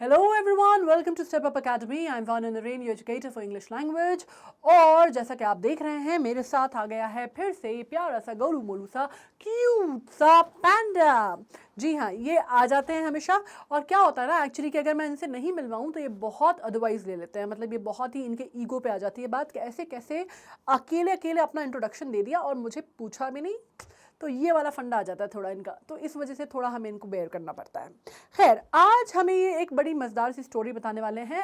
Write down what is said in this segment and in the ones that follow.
Hello everyone, welcome to Step Up Academy. I'm Vana Narain, your educator for English language. और जैसा कि आप देख रहे हैं मेरे साथ आ गया है फिर से प्यारा सा गोलू मोलू सा क्यूट सा पैंडा। जी हाँ, ये आ जाते हैं हमेशा। और क्या होता है ना एक्चुअली कि अगर मैं इनसे नहीं मिलवाऊँ तो ये बहुत अदरवाइज ले लेते हैं, मतलब ये बहुत ही इनके ईगो पे आ जाती है बात कि ऐसे कैसे अकेले अकेले अपना इंट्रोडक्शन दे दिया और मुझे पूछा भी नहीं। तो ये वाला फंडा आ जाता है थोड़ा इनका, तो इस वजह से थोड़ा हमें इनको बेयर करना पड़ता है। खैर, आज हमें ये एक बड़ी मज़ेदार सी स्टोरी बताने वाले हैं।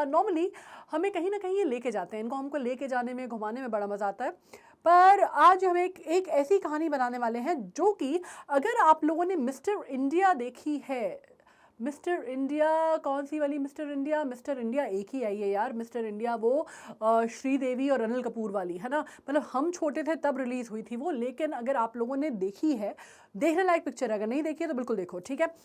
नॉर्मली हमें कहीं ना कहीं ये लेके जाते हैं, इनको हमको लेके जाने में घुमाने में बड़ा मज़ा आता है। पर आज हम एक ऐसी कहानी बनाने वाले हैं जो कि अगर आप लोगों ने मिस्टर इंडिया देखी है, मिस्टर इंडिया कौन सी वाली मिस्टर इंडिया? मिस्टर इंडिया एक ही आई है यार, मिस्टर इंडिया वो श्रीदेवी और अनिल कपूर वाली है ना। मतलब हम छोटे थे तब रिलीज़ हुई थी वो, लेकिन अगर आप लोगों ने देखी है, देखने लायक पिक्चर है, अगर नहीं देखी है तो बिल्कुल देखो, ठीक है।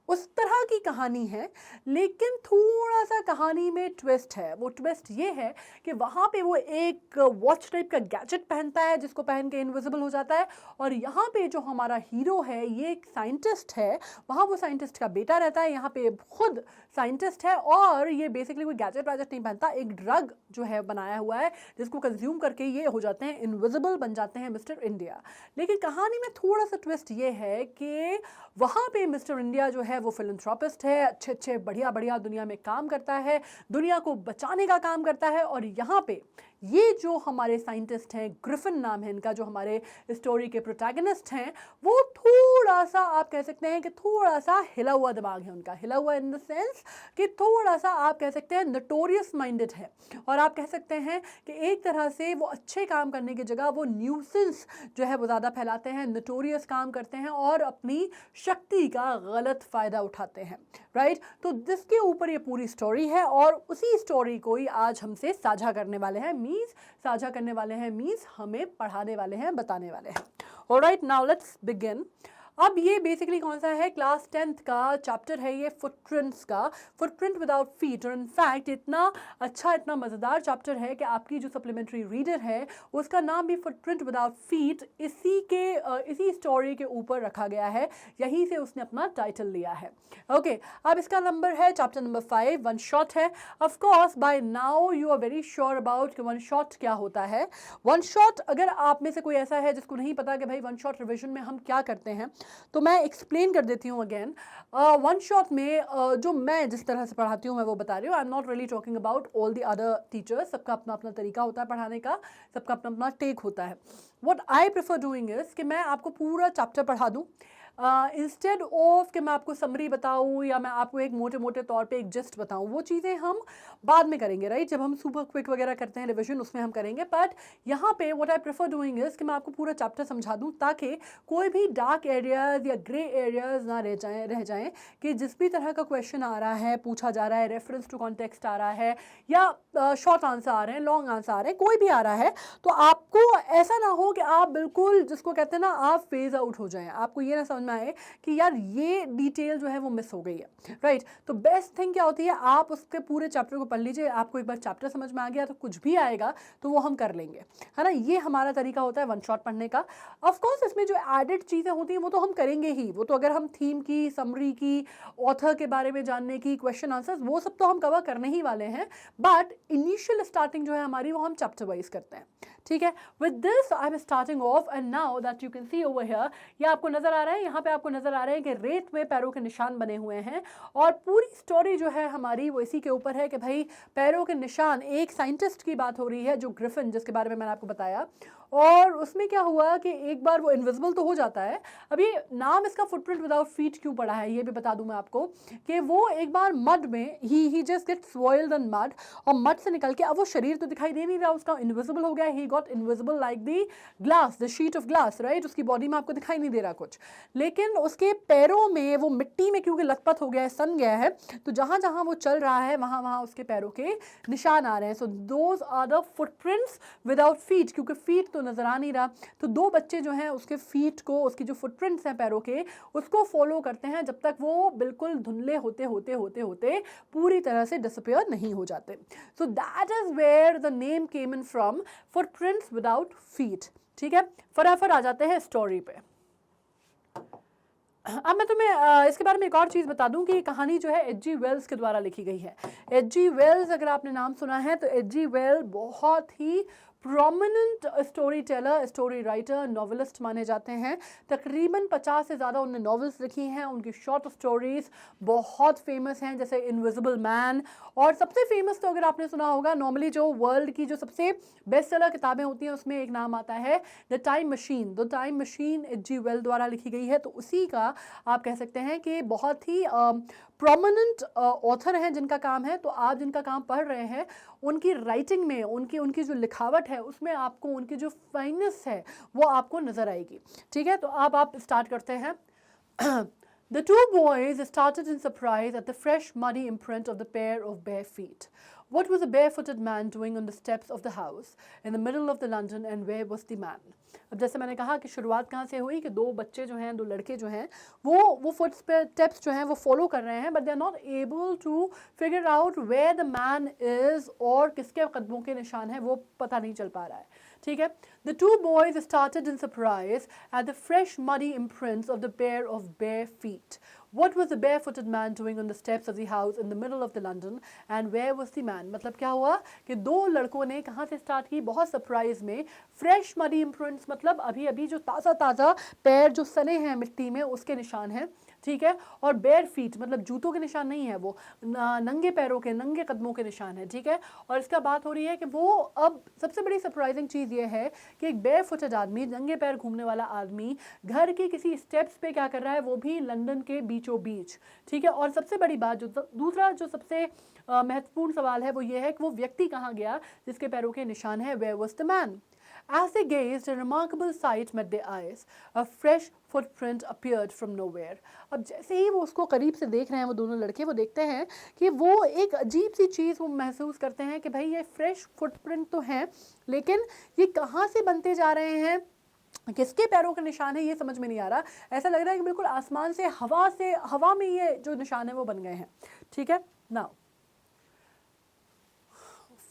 उस तरह की कहानी है, लेकिन थोड़ा सा कहानी में ट्विस्ट है। वो ट्विस्ट ये है कि वहाँ पे वो एक वॉच टाइप का गैजेट पहनता है जिसको पहन के इनविजिबल हो जाता है। और यहाँ पे जो हमारा हीरो है ये एक साइंटिस्ट है, वहाँ वो साइंटिस्ट का बेटा रहता है, यहाँ पे खुद साइंटिस्ट है। और ये बेसिकली कोई गैजेट वैजेट नहीं पहनता, एक ड्रग जो है बनाया हुआ है जिसको कंज्यूम करके ये हो जाते हैं इनविजिबल, बन जाते हैं मिस्टर इंडिया। लेकिन कहानी में थोड़ा सा ट्विस्ट ये है कि वहाँ पे मिस्टर इंडिया जो है वो फिलैंथ्रोपिस्ट है, अच्छे अच्छे बढ़िया बढ़िया दुनिया में काम करता है, दुनिया को बचाने का काम करता है। और यहाँ पे ये जो हमारे साइंटिस्ट हैं, ग्रिफिन नाम है इनका, जो हमारे स्टोरी के प्रोटैगनिस्ट हैं, वो थोड़ा सा आप कह सकते हैं कि थोड़ा सा हिला हुआ दिमाग है उनका। हिला हुआ इन द सेंस कि थोड़ा सा आप कह सकते हैं नोटोरियस माइंडेड है। और आप कह सकते हैं कि एक तरह से वो अच्छे काम करने की जगह वो न्यूसेंस जो है वो ज़्यादा फैलाते हैं, नोटोरियस काम करते हैं और अपनी शक्ति का गलत फ़ायदा उठाते हैं, राइट। तो जिसके ऊपर ये पूरी स्टोरी है और उसी स्टोरी को ही आज हमसे साझा करने वाले हैं। साझा करने वाले हैं मीन्स हमें पढ़ाने वाले हैं, बताने वाले हैं। Alright, now let's begin. अब ये बेसिकली कौन सा है? क्लास 10th का चैप्टर है ये, फुटप्रिंट्स का, फुटप्रिंट विदाउट फीट। और इनफैक्ट इतना अच्छा, इतना मज़ेदार चैप्टर है कि आपकी जो सप्लीमेंट्री रीडर है उसका नाम भी फुटप्रिंट विदाउट फीट इसी स्टोरी के ऊपर रखा गया है, यहीं से उसने अपना टाइटल लिया है। ओके, अब इसका नंबर है चैप्टर नंबर 5, वन शॉट है। Of course by now you are very sure about कि वन शॉट क्या होता है। वन शॉट, अगर आप में से कोई ऐसा है जिसको नहीं पता कि भाई वन शॉट रिविजन में हम क्या करते हैं, तो मैं एक्सप्लेन कर देती हूँ अगेन। वन शॉट में जो मैं जिस तरह से पढ़ाती हूँ मैं वो बता रही हूँ। I am not really talking about all the other teachers, सबका अपना अपना तरीका होता है पढ़ाने का, सबका अपना अपना टेक होता है। What I prefer doing is कि मैं आपको पूरा चैप्टर पढ़ा दूँ इंस्टेड ऑफ कि मैं आपको समरी बताऊँ या मैं आपको एक मोटे मोटे तौर पे एक जस्ट बताऊँ। वो चीज़ें हम बाद में करेंगे, राइट, जब हम सुपर क्विक वगैरह करते हैं रिविजन, उसमें हम करेंगे। बट यहाँ पे what I prefer doing is कि मैं आपको पूरा चैप्टर समझा दूँ ताकि कोई भी डार्क एरियाज या ग्रे एरियाज ना रह जाएं कि जिस भी तरह का क्वेश्चन आ रहा है, पूछा जा रहा है, रेफरेंस टू कॉन्टेक्स्ट आ रहा है या शॉर्ट आंसर आ रहे हैं, लॉन्ग आंसर आ रहे हैं, कोई भी आ रहा है, तो आपको ऐसा ना हो कि आप बिल्कुल जिसको कहते हैं ना आप फेज आउट हो जाएं, आपको ये ना समझ में आए कि यार ये डिटेल जो है वो मिस हो गई है, राइट। तो बेस्ट थिंग क्या होती है, आप उसके पूरे चैप्टर को पढ़ लीजिए, आपको एक बार चैप्टर समझ में आ गया तो कुछ भी आएगा तो वो हम कर लेंगे, है ना। ये हमारा तरीका होता है वन शॉट पढ़ने का। ऑफ कोर्स इसमें जो एडेड चीज़ें होती हैं वो तो हम करेंगे ही, वो तो अगर हम थीम की, समरी की, ऑथर के बारे में जानने की, क्वेश्चन आंसर्स, वो सब तो हम कवर करने ही वाले हैं। बट इनिशियल स्टार्टिंग जो है हमारी वो हम चैप्टर वाइज करते हैं, ठीक है। With this I am starting of and now that you can see over here, ये आपको नजर आ रहा है, यहाँ पे आपको नजर आ रहा है कि रेत में पैरों के निशान बने हुए हैं। और पूरी स्टोरी जो है हमारी वो इसी के ऊपर है कि भाई पैरों के निशान, एक साइंटिस्ट की बात हो रही है जो ग्रिफिन, जिसके बारे में मैंने आपको बताया। और उसमें क्या हुआ कि एक बार वो इनविजिबल तो हो जाता है। अब ये नाम इसका फुटप्रिंट विदाउट फीट क्यों पड़ा है ये भी बता दूं मैं आपको कि वो एक बार मड में ही just get spoiled in mud, और मड से निकल के, अब वो शरीर तो दिखाई दे नहीं रहा उसका, इनविजिबल हो गया, he got invisible like the glass, the sheet of glass, right. उसकी बॉडी में आपको दिखाई नहीं दे रहा कुछ, लेकिन उसके पैरों में वो मिट्टी में क्योंकि लथपथ हो गया है, सन गया है, तो जहां जहां वो चल रहा है वहां वहां उसके पैरों के निशान आ रहे हैं। So those are the footprints without feet, क्योंकि फीट तो नजर आ नहीं रहा। तो दो बच्चे जो हैं उसके फीट को, उसकी जो फुटप्रिंट्स हैं पैरों के, उसको फॉलो करते हैं जब तक वो बिल्कुल धुंधले होते होते होते होते पूरी तरह से डिसअपियर नहीं हो जाते। So that is where the name came in from, footprints without feet, ठीक है। फटाफट आ जाते हैं स्टोरी पे। अब मैं तुम्हें इसके बारे में एक और चीज़ बता दूं कि ये कहानी जो है H.G. वेल्स के द्वारा लिखी गई है। H.G. वेल्स, अगर आपने नाम सुना है तो H.G. वेल बहुत ही prominent story teller, story writer, novelist माने जाते हैं। तकरीबन 50 से ज़्यादा उन्होंने नॉवेल्स लिखी हैं। उनकी शॉर्ट स्टोरीज बहुत फेमस हैं, जैसे इनविजिबल मैन। और सबसे फेमस तो अगर आपने सुना होगा, नॉर्मली जो वर्ल्ड की जो सबसे बेस्ट सेलर किताबें होती हैं उसमें एक नाम आता है the time machine. The time machine H.G. Well द्वारा लिखी गई है, तो उसी का आप कह सकते हैं कि बहुत ही प्रोमिनेंट ऑथर हैं जिनका काम है। तो आप जिनका काम पढ़ रहे हैं उनकी राइटिंग में, उनकी उनकी जो लिखावट है उसमें आपको उनकी जो फाइनेस है वो आपको नज़र आएगी। ठीक है, तो आप स्टार्ट करते हैं। The two boys started in surprise at the fresh, muddy imprint of the pair of bare feet. What was a barefooted man doing on the steps of the house in the middle of the London, and where was the man? अब जैसे मैंने कहा कि शुरुआत कहाँ से हुई कि दो बच्चे जो हैं, दो लड़के जो हैं, वो फुट स्टेप्स जो हैं वो फॉलो कर रहे हैं, but they are not able to figure out where the man is, और किसके कदमों के निशान हैं वो पता नहीं चल पा रहा है। ठीक है, the two boys started in surprise at the fresh muddy imprints of the pair of bare feet. What was the barefooted man doing on the steps of the house in the middle of the London, and where was the man? मतलब क्या हुआ कि दो लड़कों ने कहाँ से start की, बहुत सरप्राइज में। फ्रेश मडी इम्प्रिंट्स मतलब अभी अभी जो ताज़ा ताज़ा पैर जो सने हैं मिट्टी में उसके निशान हैं। ठीक है, और बेयर फीट मतलब जूतों के निशान नहीं है, वो नंगे पैरों के, नंगे कदमों के निशान है। ठीक है, और इसका बात हो रही है कि वो, अब सबसे बड़ी सरप्राइजिंग चीज़ ये है कि एक बेयर फुटेड आदमी, नंगे पैर घूमने वाला आदमी घर के किसी स्टेप्स पे क्या कर रहा है, वो भी लंदन के बीचों बीच। ठीक है, और सबसे बड़ी बात जो दूसरा जो सबसे महत्वपूर्ण सवाल है वो ये है कि वो व्यक्ति कहाँ गया जिसके पैरों के निशान है, where was the man? As they gazed, a remarkable sight met their eyes. A fresh footprint appeared from nowhere. अब जैसे ही वो उसको करीब से देख रहे हैं, वो दोनों लड़के, वो देखते हैं कि वो एक अजीब सी चीज़ वो महसूस करते हैं कि भाई ये फ्रेश फुटप्रिंट तो हैं, लेकिन ये कहाँ से बनते जा रहे हैं, किसके पैरों के निशान है, ये समझ में नहीं आ रहा। ऐसा लग रहा है कि बिल्कुल आसमान से, हवा में ये जो निशान है वो बन गए हैं। ठीक है, now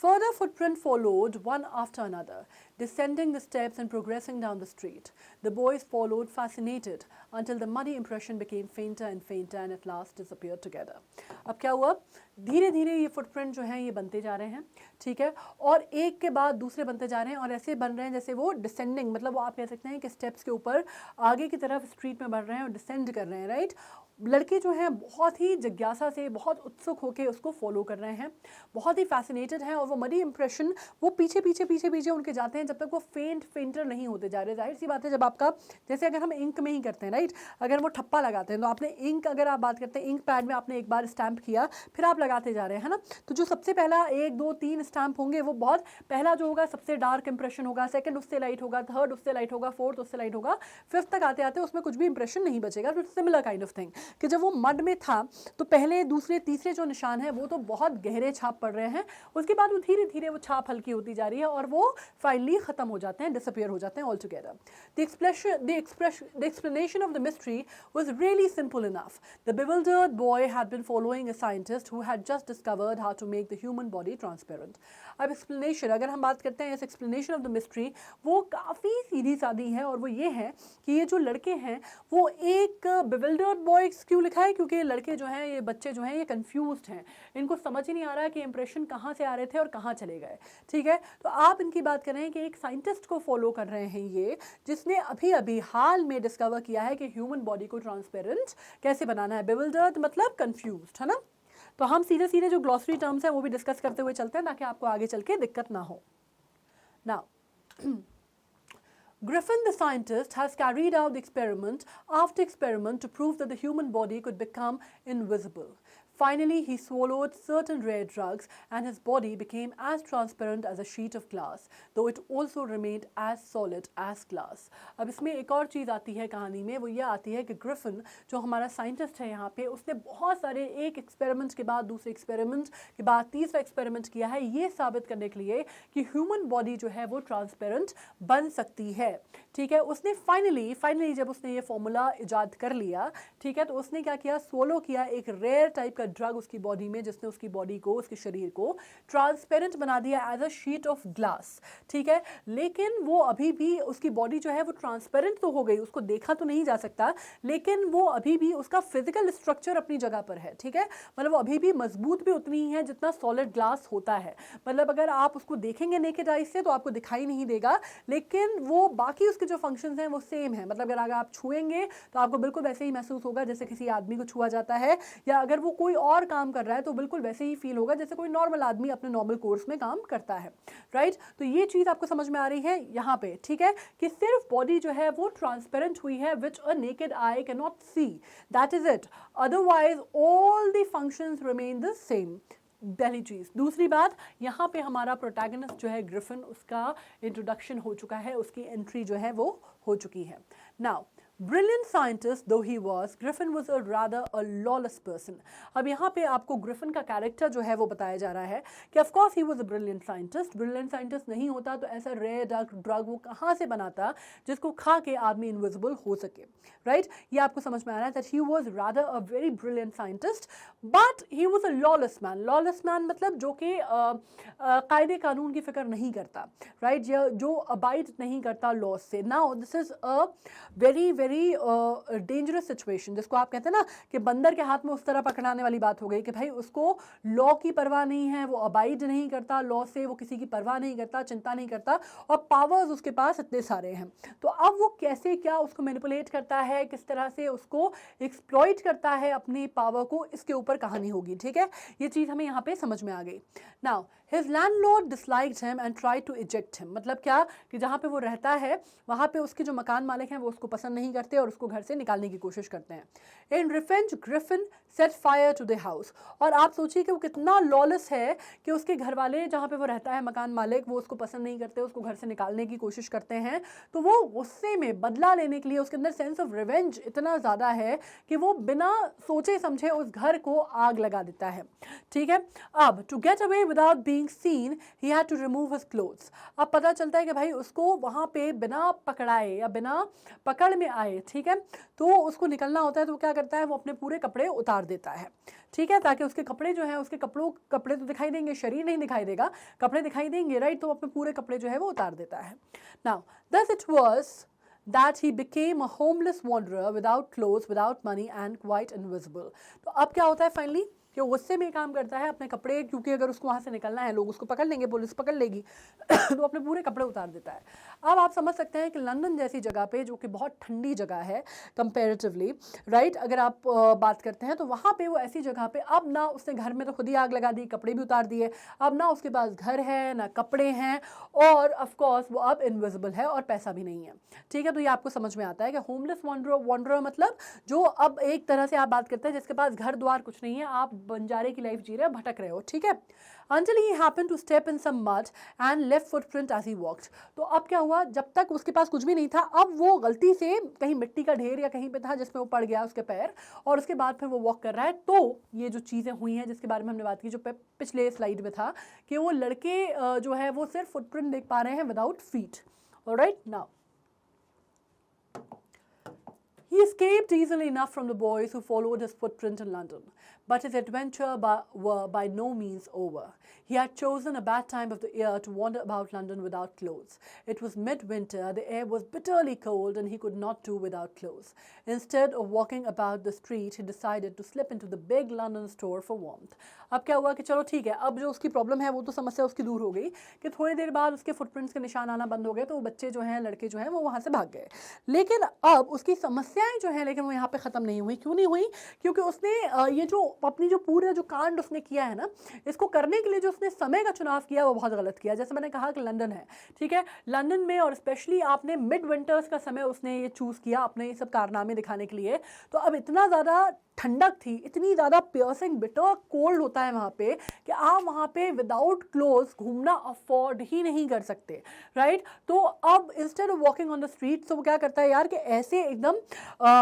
further footprint followed, one after another, descending the steps and progressing down the street. The boys followed, fascinated, until the muddy impression became fainter and fainter and at last disappeared together. अब क्या हुआ, धीरे धीरे ये footprint जो हैं ये बनते जा रहे हैं। ठीक है, और एक के बाद दूसरे बनते जा रहे हैं, और ऐसे बन रहे हैं जैसे वो डिसेंडिंग, मतलब वो आप कह सकते हैं कि स्टेप्स के ऊपर आगे की तरफ स्ट्रीट में बढ़ रहे हैं और डिसेंड कर रहे हैं। राइट, लड़के जो हैं बहुत ही जिज्ञासा से, बहुत उत्सुक होकर उसको फॉलो कर रहे हैं, बहुत ही फैसिनेटेड हैं, और वो मडी इंप्रेशन वो पीछे पीछे पीछे पीछे उनके जाते हैं जब तक वो फेंटर नहीं होते जा रहे। जाहिर सी बात है, जब आपका, जैसे अगर हम इंक में ही करते हैं, राइट, अगर वो ठप्पा लगाते हैं तो आपने इंक, अगर आप बात करते हैं इंक पैड में, आपने एक बार स्टैम्प किया, फिर आप लगाते जा रहे हैं, है ना, तो जो सबसे पहला 1 2 3 स्टैम्प होंगे वो बहुत पहला जो होगा सबसे डार्क इंप्रेशन होगा, सेकंड उससे लाइट होगा, थर्ड उससे लाइट होगा, फोर्थ उससे लाइट होगा, फिफ्थ तक आते आते उसमें कुछ भी इंप्रेशन नहीं बचेगा। तो सिमिलर काइंड ऑफ थिंग कि जब वो मड में था तो पहले दूसरे तीसरे जो निशान है वो तो बहुत गहरे छाप पड़ रहे हैं, उसके बाद वो धीरे धीरे वो छाप हल्की होती जा रही है और वो फाइनली खत्म हो जाते हैं, डिसअपियर हो जाते हैं all together. The explanation of the mystery was really simple enough. The bewildered boy had been following a scientist who had just discovered how to make the human body transparent. अब explanation, अगर हम बात करते हैं इस explanation of the mystery, वो काफ़ी सीधी सादी है, और वो ये है कि ये जो लड़के हैं वो एक bewildered boy क्यों लिखा है, क्योंकि ये लड़के जो हैं, ये बच्चे जो हैं, ये कंफ्यूज्ड हैं, इनको समझ ही नहीं आ रहा है कि इंप्रेशन कहाँ से आ रहे थे और कहाँ चले गए। ठीक है, तो आप इनकी बात कर रहे हैं कि एक साइंटिस्ट को फॉलो कर रहे हैं ये, जिसने अभी अभी हाल में डिस्कवर किया है कि ह्यूमन बॉडी को ट्रांसपेरेंट कैसे बनाना है। bewildered मतलब कंफ्यूज्ड, है ना। तो हम सीधे सीधे जो ग्लॉसरी टर्म्स हैं वो भी डिस्कस करते हुए चलते हैं ताकि आपको आगे चल के दिक्कत ना हो। Now Griffin, the scientist, has carried out experiment after experiment to prove that the human body could become invisible. Finally, he swallowed certain rare drugs and his body became as transparent as a sheet of glass, though it also remained as solid as glass. अब इसमें एक और चीज़ आती है कहानी में, वो ये आती है कि ग्रिफिन जो हमारा साइंटिस्ट है यहाँ पे, उसने बहुत सारे एक एक्सपेरिमेंट के बाद दूसरे एक्सपेरिमेंट के बाद तीसरा एक्सपेरिमेंट किया है ये साबित करने के लिए कि ह्यूमन बॉडी जो है वो ट्रांसपेरेंट बन सकती है। ठीक है, उसने फाइनली जब उसने ये फॉर्मूला इजाद कर लिया, ठीक है, तो उसने क्या किया, सोलो किया एक रेयर टाइप का ऐसा ड्रग उसकी बॉडी में जिसने उसकी बॉडी को, उसके शरीर को ट्रांसपेरेंट बना दिया as a sheet of glass, ठीक है। लेकिन वो अभी भी, उसकी बॉडी जो है वो ट्रांसपेरेंट तो हो गई, उसको देखा तो नहीं जा सकता, लेकिन वो अभी भी, उसका फिजिकल स्ट्रक्चर अपनी जगह पर है, ठीक है। मतलब वो अभी भी मजबूत भी उतनी ही है जितना सॉलिड ग्लास होता है। मतलब अगर आप उसको देखेंगे नेकेड आई से तो आपको दिखाई नहीं देगा, लेकिन वो बाकी उसके जो फंक्शंस हैं वो सेम है। मतलब अगर आप छुएंगे तो आपको बिल्कुल वैसे ही महसूस होगा जैसे किसी आदमी को छुआ जाता है, या अगर वो कोई और काम कर रहा है तो बिल्कुल वैसे ही फील होगा जैसे कोई नॉर्मल आदमी अपने नॉर्मल कोर्स में काम करता है, राइट। तो ये चीज़ आपको समझ में आ रही है यहाँ पे, ठीक है, कि सिर्फ बॉडी जो है वो ट्रांसपेरेंट हुई है, which a naked eye can not see, that is it, otherwise all the functions remain the same. पहली चीज़। दूसरी बात, यहाँ पे हमारा प्रोटैगनिस्ट जो है ग्रिफिन, उसका इंट्रोडक्शन हो चुका है, उसकी एंट्री जो है वो हो चुकी है। Now Brilliant scientist though he was, Griffin was a rather a lawless person. अब यहाँ पे आपको ग्रिफिन का कैरेक्टर जो है वो बताया जा रहा है कि of course he was a brilliant scientist. Brilliant scientist नहीं होता तो ऐसा rare ड्रग वो कहाँ से बनाता जिसको खा के आदमी इनविजिबल हो सके, राइट। ये आपको समझ में आ रहा है that he was rather a very brilliant scientist, but he was a lawless man. Lawless man मतलब जो कि कायदे कानून की फिक्र नहीं करता, राइट, या जो अबाइड नहीं करता लॉ से। Now this is a very very dangerous situation, जिसको आप कहते हैं ना कि बंदर के हाथ में उस तरह पकड़ाने वाली बात हो गई कि भाई उसको लॉ की परवाह नहीं है, वो अबाइड नहीं करता लॉ से, वो किसी की परवाह नहीं करता, चिंता नहीं करता, और पावर्स उसके पास इतने सारे हैं। तो अब वो कैसे क्या उसको मैनिपुलेट करता है, किस तरह से उसको एक्सप्लॉइट करता है अपनी पावर को, इसके ऊपर कहानी होगी, ठीक है। ये चीज़ हमें यहाँ पे समझ में आ गई। Now His landlord disliked him and tried to eject him. मतलब क्या कि जहाँ पे वो रहता है वहाँ पे उसके जो मकान मालिक हैं वो उसको पसंद नहीं करते और उसको घर से निकालने की कोशिश करते हैं। In revenge, Griffin set fire to the house. और आप सोचिए कि वो कितना लॉलेस है कि उसके घर वाले, जहाँ पे वो रहता है मकान मालिक, वो उसको पसंद नहीं करते, उसको घर से निकालने की कोशिश करते हैं। तो वो गुस्से में बदला लेने के लिए, उसके अंदर सेंस ऑफ रिवेंज इतना ज़्यादा है कि वो बिना सोचे समझे उस घर को आग लगा देता है, ठीक है। अब to get away without being seen, he had to remove his clothes. अब पता चलता है कि भाई उसको वहाँ पे बिना पकड़ाए या बिना पकड़ में आए, ठीक है, तो उसको निकलना होता है। तो क्या करता है, वो अपने पूरे कपड़े उतार देता है, ठीक है, ताकि उसके कपड़े जो हैं, उसके कपड़े तो दिखाई देंगे, शरीर नहीं दिखाई देगा, कपड़े दिखाई देंगे, राइट। तो अपने पूरे कपड़े जो है वो उतार देता है। Now, thus it was that he became a homeless wanderer without clothes, without money and quite invisible. तो अब क्या होता है फाइनली कि गुस्से में काम करता है अपने कपड़े, क्योंकि अगर उसको वहाँ से निकलना है लोग उसको पकड़ लेंगे, पुलिस पकड़ लेगी तो अपने पूरे कपड़े उतार देता है। अब आप समझ सकते हैं कि लंदन जैसी जगह पे, जो कि बहुत ठंडी जगह है कंपैरेटिवली, राइट, अगर आप बात करते हैं तो वहाँ पे वो ऐसी जगह पे, अब ना उसने घर में तो खुद ही आग लगा दी, कपड़े भी उतार दिए, अब ना उसके पास घर है ना कपड़े हैं, और ऑफकोर्स वो अब इनविजिबल है और पैसा भी नहीं है, ठीक है। तो ये आपको समझ में आता है कि होमलेस वॉन्डरर मतलब जो अब एक तरह से आप बात करते हैं जिसके पास घर द्वार कुछ नहीं है, आप बंजारे की लाइफ जी रहे हो, भटक रहे हो, ठीक है। Until he happened to step in some mud and left footprint as he walked. तो अब क्या हुआ, जब तक उसके पास कुछ भी नहीं था, अब वो गलती से कहीं मिट्टी का ढेर या कहीं पे था जिसमें वो पड़ गया उसके पैर, और उसके बाद फिर वो वॉक कर रहा है। तो ये जो चीज़ें हुई हैं जिसके बारे में हमने बात की, जो पिछले स्लाइड में था, कि वो लड़के जो है वो सिर्फ फुटप्रिंट देख पा रहे हैं without feet. Alright, now he escaped easily enough from the boys who followed his footprint in London, but his adventures were by no means over. He had chosen a bad time of the year to wander about London without clothes. It was midwinter, the air was bitterly cold, and he could not do without clothes. Instead of walking about the street, he decided to slip into the big London store for warmth. अब क्या हुआ कि चलो ठीक है, अब जो उसकी प्रॉब्लम है वो तो समस्या उसकी दूर हो गई कि थोड़ी देर बाद उसके फुटप्रिंट्स के निशान आना बंद हो गए, तो वो बच्चे जो हैं, लड़के जो हैं, वो वहाँ से भाग गए। लेकिन अब उसकी समस्याएं जो हैं, लेकिन वो यहाँ पे ख़त्म नहीं हुई। क्यों नहीं हुई? क्योंकि उसने ये जो अपनी जो पूरा जो कांड उसने किया है ना, इसको करने के लिए जो उसने समय का चुनाव किया वो बहुत गलत किया। जैसे मैंने कहा कि लंदन है, ठीक है, लंदन में और स्पेशली आपने मिड विंटर्स का समय उसने ये चूज़ किया अपने ये सब कारनामे दिखाने के लिए। तो अब इतना ज़्यादा ठंडक थी, इतनी ज़्यादा पियर्सिंग बिटर कोल्ड होता है वहाँ पे कि आप वहाँ पे विदाउट क्लोथ्स घूमना अफोर्ड ही नहीं कर सकते, राइट। तो अब instead of walking on the street, तो वो क्या करता है यार कि ऐसे एकदम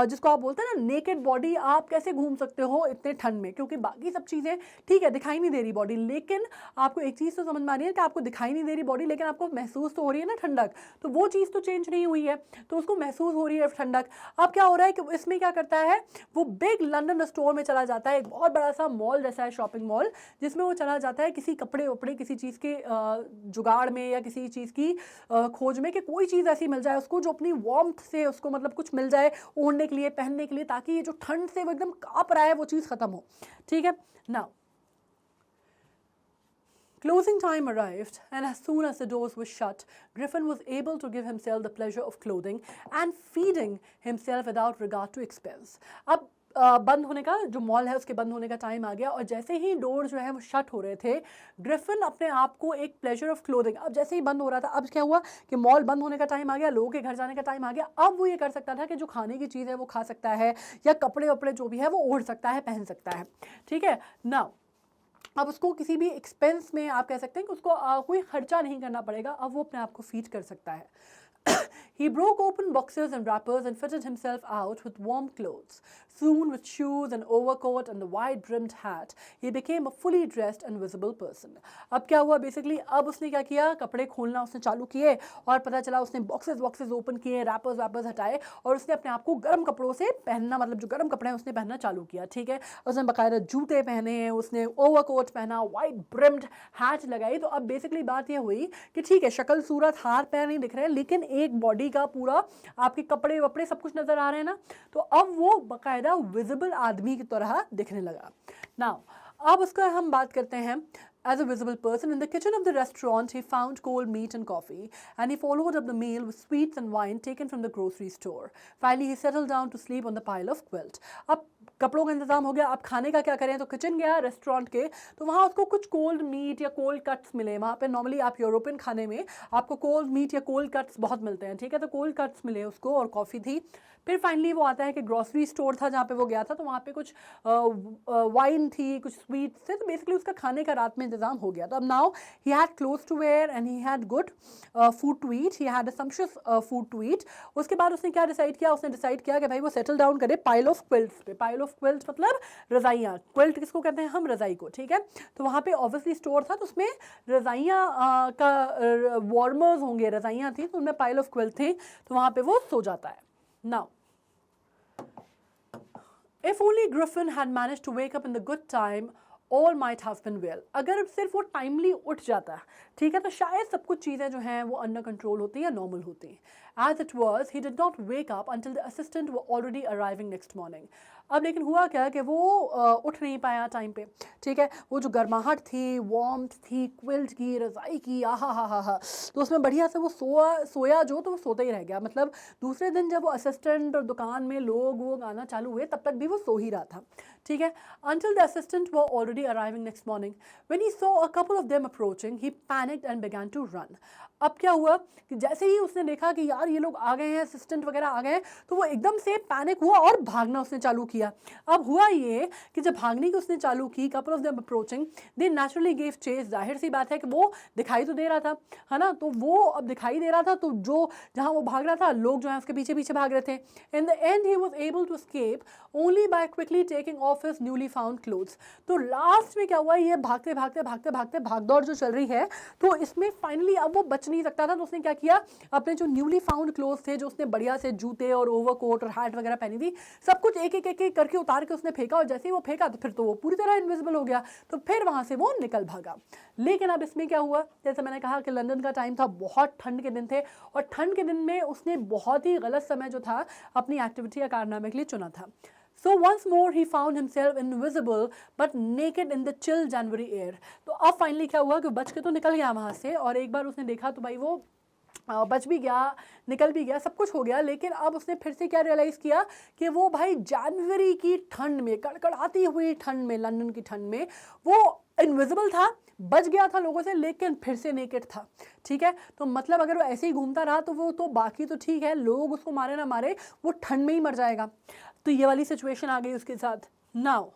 जिसको आप बोलते हैं ना नेकेड बॉडी, आप कैसे घूम सकते हो इतने ठंड में, क्योंकि बाकी सब चीज़ें ठीक है दिखाई नहीं दे रही बॉडी, लेकिन आपको एक चीज़ तो समझ में आ रही है कि आपको दिखाई नहीं दे रही बॉडी, लेकिन आपको महसूस तो हो रही है ना ठंडक, तो वो चीज़ तो चेंज नहीं हुई है, तो उसको महसूस हो रही है ठंडक। अब क्या हो रहा है कि इसमें क्या करता है, वो बिग लंदन स्टोर में चला जाता है, एक बहुत बड़ा सा मॉल जैसा है, शॉपिंग मॉल, जिसमें वो चला जाता है किसी कपड़े वपड़े किसी चीज़ के जुगाड़ में या किसी चीज़ की खोज में, कि कोई चीज़ ऐसी मिल जाए उसको जो अपनी वार्मथ से उसको मतलब कुछ मिल जाए ओढ़ने के लिए, पहनने के लिए, ताकि ये जो ठंड से वो एकदम काँप रहा है वो चीज़ खत्म हो। ठीक है ना। Closing time arrived, and as soon as the doors were shut, Griffin was able to give himself the pleasure of clothing and feeding himself without regard to expense. अब बंद होने का जो मॉल है उसके बंद होने का टाइम आ गया, और जैसे ही डोर जो है वो शट हो रहे थे, ग्रिफिन अपने आप को एक प्लेजर ऑफ क्लोथिंग, अब जैसे ही बंद हो रहा था, अब क्या हुआ कि मॉल बंद होने का टाइम आ गया, लोगों के घर जाने का टाइम आ गया, अब वो ये कर सकता था कि जो खाने की चीज़ है वो खा सकता है, या कपड़े वपड़े जो भी है वो ओढ़ सकता है, पहन सकता है। ठीक है ना। अब उसको किसी भी एक्सपेंस में आप कह सकते हैं कि उसको कोई खर्चा नहीं करना पड़ेगा, अब वो अपने आप को फीड कर सकता है। He broke open boxes and wrappers and fitted himself out with warm clothes. Soon, with shoes and overcoat and the wide-brimmed hat, he became a fully dressed and visible person. अब क्या हुआ basically, अब उसने क्या किया, कपड़े खोलना उसने चालू किए, और पता चला उसने बॉक्सेस ओपन किए, रैपर्स हटाए, और उसने अपने आप को गर्म कपड़ों से पहनना, मतलब जो गर्म कपड़े हैं उसने पहनना चालू किया। ठीक है, उसने बाकायदा जूते पहने, उसने ओवरकोट पहना, वाइड ब्रिम्ड हैट लगाई। तो अब बेसिकली बात यह हुई कि ठीक है शक्ल सूरत हाथ पैर नहीं दिख रहे, लेकिन एक बॉडी का पूरा आपके कपड़े वपड़े सब कुछ नजर आ रहे हैं ना, तो अब वो बाकायदा विजिबल आदमी की तरह दिखने लगा। नाउ अब उसका हम बात करते हैं as a visible person. In the kitchen of the restaurant, he found cold meat and coffee, and he followed up the meal with sweets and wine taken from the grocery store. Finally, he settled down to sleep on the pile of quilt. अब कपड़ों का इंतजाम हो गया, अब खाने का क्या करें, तो किचन गया रेस्टोरेंट के, तो वहाँ उसको कुछ कोल्ड मीट या कोल्ड कट्स मिले। वहाँ पे नॉर्मली आप यूरोपियन खाने में आपको कोल्ड मीट या कोल्ड कट्स बहुत मिलते हैं। ठीक है, तो कोल्ड कट्स मिले उसको, और कॉफ़ी थी। फिर फाइनली वो आता है कि ग्रॉसरी स्टोर था जहाँ पे वो गया था, तो वहाँ पे कुछ वाइन थी, कुछ स्वीट्स थे, तो बेसिकली उसका खाने का रात में इंतजाम हो गया। तो अब now he had clothes to wear and he had good food to eat, he had a sumptuous food to eat. उसके बाद उसने क्या डिसाइड किया, उसने डिसाइड किया कि भाई वो सेटल डाउन करे पाइल ऑफ क्विल्ट्स पे। पाइल ऑफ क्विल्ट्स मतलब रज़ाइयाँ, क्विल्ट किसको कहते हैं हम, रज़ाई को। ठीक है, तो वहाँ पे ऑब्वियसली स्टोर था, तो उसमें रज़ाइयाँ का वार्मर्स होंगे, रज़ाइयाँ थी, तो उनमें पाइल ऑफ क्विल्ट थे, तो वहाँ पे वो सो जाता है। Now, if only Griffin had managed to wake up in the good time, all might have been well. अगर सिर्फ वो टाइमली उठ जाता, ठीक है, तो शायद सब कुछ चीज़ें जो हैं वो अंडर कंट्रोल होती हैं या नॉर्मल होती हैं। As it was, he did not wake up until the assistant were already arriving next morning. अब लेकिन हुआ क्या कि वो उठ नहीं पाया टाइम पे। ठीक है, वो जो गर्माहट थी, वार्मथ थी, क्विल्ट की, रज़ाई की, हा, तो उसमें बढ़िया से वो सोया जो, तो वो सोता ही रह गया। मतलब दूसरे दिन जब वो असिस्टेंट और दुकान में लोग वो गाना चालू हुए, तब तक भी वो सो ही रहा था। ठीक है, until the assistant were already arriving next morning. When he saw a couple of them approaching, he panicked and began to run. अब क्या हुआ कि जैसे ही उसने देखा कि यार ये लोग आ गए हैं, असिस्टेंट वगैरह आ गए हैं, तो वो एकदम से पैनिक हुआ और भागना उसने चालू किया। अब हुआ ये कि जब भागने की उसने चालू की, couple of them approaching, they naturally gave chase. जाहिर सी बात है कि वो दिखाई तो दे रहा था, है ना, तो वो अब दिखाई दे रहा था, तो जो जहाँ वो भाग रहा था, लोग जो है उसके पीछे पीछे भाग रहे थे। In the end he was able to escape only by quickly taking off his newly found clothes. तो लास्ट में क्या हुआ, ये भागते भागदौड़ जो चल रही है, तो इसमें फाइनली अब वो बच नहीं सकता था, तो उसने क्या किया, अपने जो न्यूली फाउंड क्लोथ्स थे, जो उसने बढ़िया से जूते और ओवरकोट और हैट वगैरह पहनी थी, सब कुछ एक एक करके उतार के उसने फेंका, और जैसे ही वो फेंका तो फिर तो वो पूरी तरह इनविजिबल हो गया, तो फिर वहां से वो निकल भागा। लेकिन अब इसमें क्या हुआ, जैसे मैंने कहा कि लंदन का टाइम था, बहुत ठंड के दिन थे, और ठंड के दिन में उसने बहुत ही गलत समय जो था अपनी एक्टिविटी या कारनामे के लिए चुना था। So once more he found himself invisible but naked in the chill January air. तो अब फाइनली क्या हुआ कि बच के तो निकल गया वहाँ से, और एक बार उसने देखा तो भाई वो बच भी गया, निकल भी गया, सब कुछ हो गया। लेकिन अब उसने फिर से क्या रियलाइज़ किया कि वो भाई जनवरी की ठंड में, कड़कड़ाती हुई ठंड में, लंदन की ठंड में वो इनविजिबल था, बच गया था लोगों से, लेकिन फिर से नेकेड था। ठीक है, तो मतलब अगर वो ऐसे ही घूमता रहा तो वो तो बाकी तो ठीक है, लोग उसको मारे ना मारे, वो ठंड में ही मर जाएगा। तो ये वाली सिचुएशन आ गई उसके साथ। Now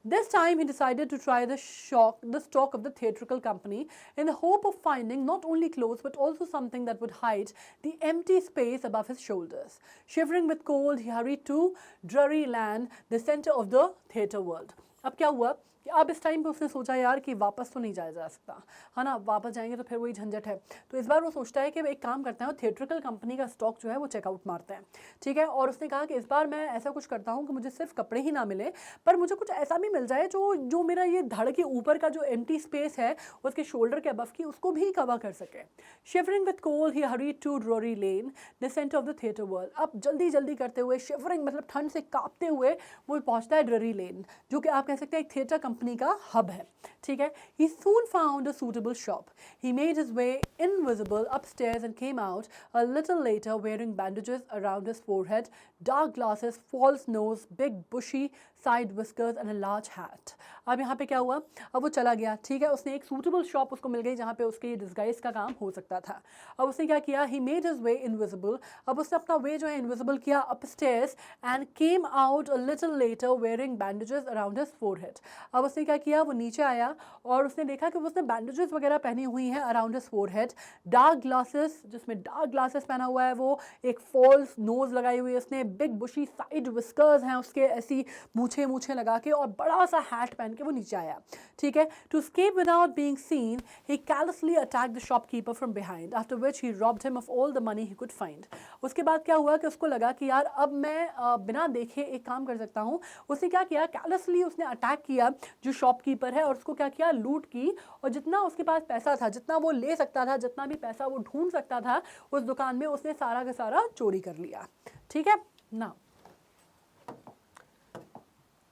This time he decided to try the stock of the theatrical company in the hope of finding not only clothes but also something that would hide the empty space above his shoulders. Shivering with cold, he hurried to Drury Lane, the center of the theatre world. अब क्या हुआ कि अब इस time पे उसने सोचा यार कि वापस तो नहीं जाया जा सकता है ना, वापस जाएंगे तो फिर वही झंझट है। तो इस बार वो सोचता है कि एक काम करते हैं, थिएट्रिकल कंपनी का स्टॉक जो है वो चेकआउट मारते हैं, ठीक है। और उसने कहा कि इस बार मैं ऐसा कुछ करता हूँ कि मुझे सिर्फ कपड़े ही ना मिले पर मुझे कुछ ऐसा भी मिल जाए जो मेरा ये धड़ के ऊपर का जो एम्प्टी स्पेस है उसके शोल्डर के अबव की उसको भी कवर कर सके। Shivering with cold he hurried to Drury Lane, the centre of the theatre world. अब जल्दी जल्दी करते हुए, शिवरिंग मतलब ठंड से कांपते हुए, वो पहुंचता है ड्ररी लेन, जो कि आप कह सकते हैं एक थिएटर कंपनी का हब है, ठीक है। He soon found a suitable shop. He made his way invisible upstairs and came out a little later wearing bandages around his forehead, dark glasses, false nose, big bushy side whiskers and a large hat. अब यहाँ पे क्या हुआ, अब वो चला गया, ठीक है। उसने एक suitable shop उसको मिल गई जहाँ पे उसके डिस्गाइज का काम हो सकता था। अब उसने क्या किया, he made his way invisible, अब उसने अपना वे जो है इनविजिबल किया upstairs and came out a little later wearing bandages around his forehead। अब उसने क्या किया, वो नीचे आया और उसने देखा कि उसने बैंडेजेस वगैरह पहनी हुई हैं around his forehead, dark glasses, जिसमें डार्क ग्लासेस पहना हुआ है, वो एक फॉल्स नोज लगाई हुई है उसने, बिग बुशी साइड विस्कर्स हैं उसके, ऐसी मूछे लगा के, और बड़ा सा हैट पहन के वो नीचे आया, ठीक है। To escape without being seen he callously attacked the shopkeeper from behind, after which he robbed him of all the money he could find. उसके बाद क्या हुआ कि उसको लगा कि यार अब मैं बिना देखे एक काम कर सकता हूँ। उसने क्या किया, कैलसली उसने अटैक किया जो शॉपकीपर है और उसको क्या किया, लूट की, और जितना उसके पास पैसा था, जितना वो ले सकता था, जितना भी पैसा वो ढूंढ सकता था उस दुकान में, उसने सारा का सारा चोरी कर लिया, ठीक है ना।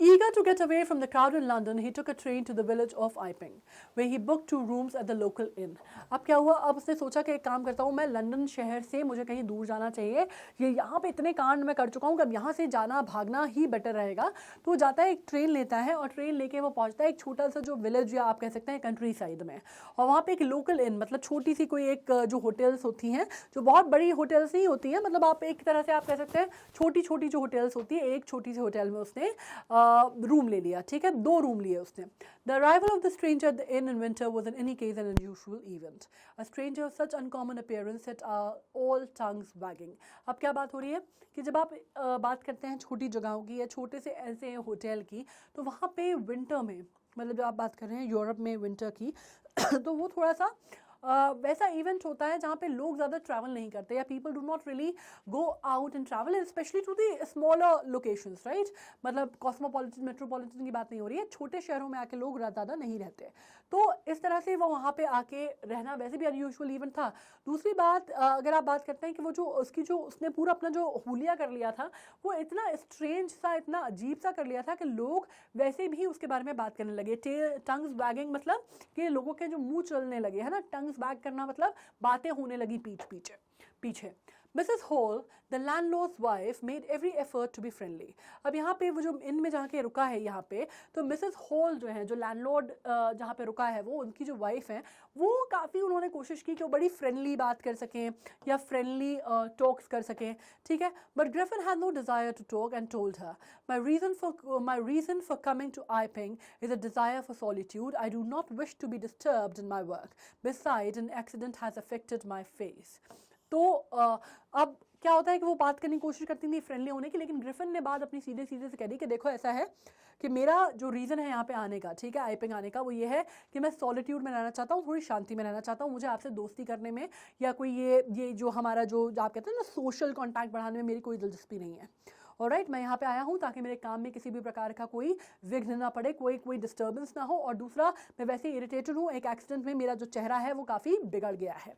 Eager to get away from the crowd in London, he took a train to the village of Iping, where he booked 2 rooms at the local inn. अब क्या हुआ, अब उसने सोचा कि एक काम करता हूँ, मैं लंदन शहर से मुझे कहीं दूर जाना चाहिए, ये यहाँ पे इतने कांड मैं कर चुका हूँ कि अब यहाँ से जाना भागना ही बेटर रहेगा। तो वो जाता है, एक ट्रेन लेता है और ट्रेन लेके वो पहुँचता है एक छोटा सा जो विलेज या आप कह सकते हैं कंट्री साइड में, और वहाँ पे एक लोकल इन, मतलब छोटी सी कोई एक जो होटल्स होती हैं, जो बहुत बड़ी होटल्स नहीं होती हैं, मतलब आप एक तरह से आप कह सकते हैं छोटी छोटी जो होटल्स होती है, एक छोटी सी होटल में उसने रूम ले लिया, ठीक है, 2 रूम लिए उसने। The arrival of the stranger at the inn in winter was in any case an unusual event. A stranger of such uncommon appearance set all tongues wagging. अब क्या बात हो रही है कि जब आप बात करते हैं छोटी जगहों की या छोटे से ऐसे होटल की, तो वहाँ पे विंटर में, मतलब जब आप बात कर रहे हैं यूरोप में विंटर की तो वो थोड़ा सा वैसा इवेंट होता है जहाँ पे लोग ज़्यादा ट्रैवल नहीं करते, या people do not really go out and travel, specially to the smaller locations, right. मतलब कॉस्मोपॉलिटन मेट्रोपॉलिटन की बात नहीं हो रही है, छोटे शहरों में आके लोग ज़्यादा नहीं रहते। तो इस तरह से वो वहाँ पे आके रहना वैसे भी अनयूजुअल इवेंट था। दूसरी बात, अगर आप बात करते हैं कि वो जो उसने पूरा अपना जो हुलिया कर लिया था, वो इतना स्ट्रेंज सा, इतना अजीब सा कर लिया था कि लोग वैसे भी उसके बारे में बात करने लगे। टंग्स वैगिंग मतलब कि लोगों के जो मुंह चलने लगे, है ना, टंग्स वैग करना मतलब बातें होने लगी पीछे। Mrs. Hall, the landlord's wife, made every effort to be friendly. अब यहाँ पे वो जो इन में जहाँ के रुका है यहाँ पे, तो मिसेस हॉल जो है, जो लैंडलॉर्ड जहाँ पे रुका है, वो उनकी जो वाइफ है, वो काफ़ी उन्होंने कोशिश की कि वो बड़ी फ्रेंडली बात कर सकें या फ्रेंडली टॉक्स कर सकें, ठीक है। But Griffin had no desire to talk and told her, my reason for coming to Iping is a desire for solitude. I do not wish to be disturbed in my work. Besides, an accident has affected my face. तो अब क्या होता है कि वो बात करने की कोशिश करती थी फ्रेंडली होने की, लेकिन ग्रिफिन ने बात अपनी सीधे से कह दी कि देखो ऐसा है कि मेरा जो रीज़न है यहाँ पे आने का, ठीक है, आइपिंग आने का, वो ये है कि मैं सॉलिट्यूड में रहना चाहता हूँ, थोड़ी शांति में रहना चाहता हूँ, मुझे आपसे दोस्ती करने में या कोई ये जो हमारा जो आप कहते हैं ना सोशल कॉन्टैक्ट बढ़ाने में मेरी कोई दिलचस्पी नहीं है। ऑलराइट, मैं यहाँ पे आया हूँ ताकि मेरे काम में किसी भी प्रकार का कोई विघ्न ना पड़े, कोई डिस्टर्बेंस ना हो, और दूसरा मैं वैसे इरिटेटेड हूँ, एक एक्सीडेंट में मेरा जो चेहरा है वो काफ़ी बिगड़ गया है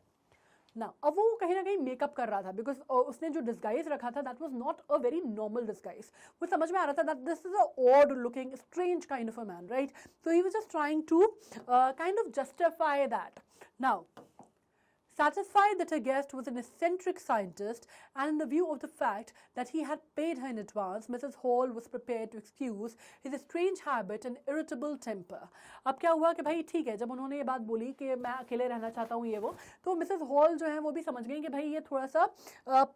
ना। अब वो कहीं ना कहीं मेकअप कर रहा था, बिकॉज उसने जो डिस्गाइज रखा था that was not a very normal disguise. वो समझ में आ रहा था that this is a odd looking strange kind of a man, right. So he was just trying to kind of justify that. Now Satisfied that her guest was an eccentric scientist, and in the view of the fact that he had paid her in advance, Mrs. Hall was prepared to excuse his strange habit and irritable temper. अब क्या हुआ कि भाई ठीक है, जब उन्होंने ये बात बोली कि मैं अकेले रहना चाहता हूँ ये वो, तो मिसेस हॉल जो है वो भी समझ गई कि भाई ये थोड़ा सा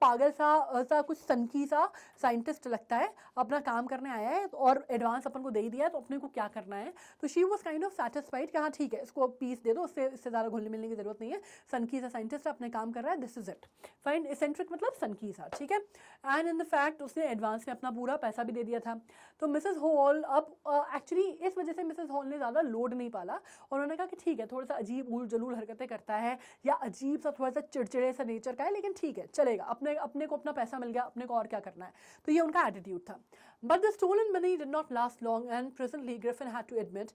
पागल सा कुछ सनकी सा साइंटिस्ट लगता है, अपना काम करने आया है और एडवांस अपन को दे ही दिया है तो अपने को क्या करना है. तो she was kind of satisfied कि हाँ ठीक है, इसको पीस दे दो, इससे ज़्यादा घुलने मिलने की जरूरत नहीं है, सनकी सा साइंटिस्ट अपने काम कर रहा है, this is it fine. Eccentric मतलब सनकी सा, ठीक है. एंड इन द फैक्ट उसने एडवांस में अपना पूरा पैसा भी दे दिया था. तो मिसेस हॉल अब एक्चुअली इस वजह से मिसेस हॉल ने ज़्यादा लोड नहीं पाला और उन्होंने कहा कि ठीक है, थोड़ा सा अजीब उल जलूल हरकतें करता है या अजीब सा थोड़ा सा चिड़चिड़े सा नेचर का है, लेकिन ठीक है चलेगा, अपने को अपना पैसा मिल गया, अपने को और क्या करना है. तो ये उनका एटीट्यूड था. But the stolen money did not last long and presently Griffin had to admit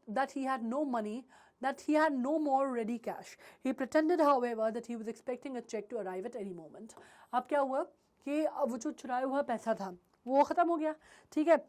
that he had no money, that he had no more ready cash. He pretended, however, that he was expecting a check to arrive at any moment. अब क्या हुआ कि अब वो जो चुराया हुआ पैसा था वो ख़त्म हो गया, ठीक है.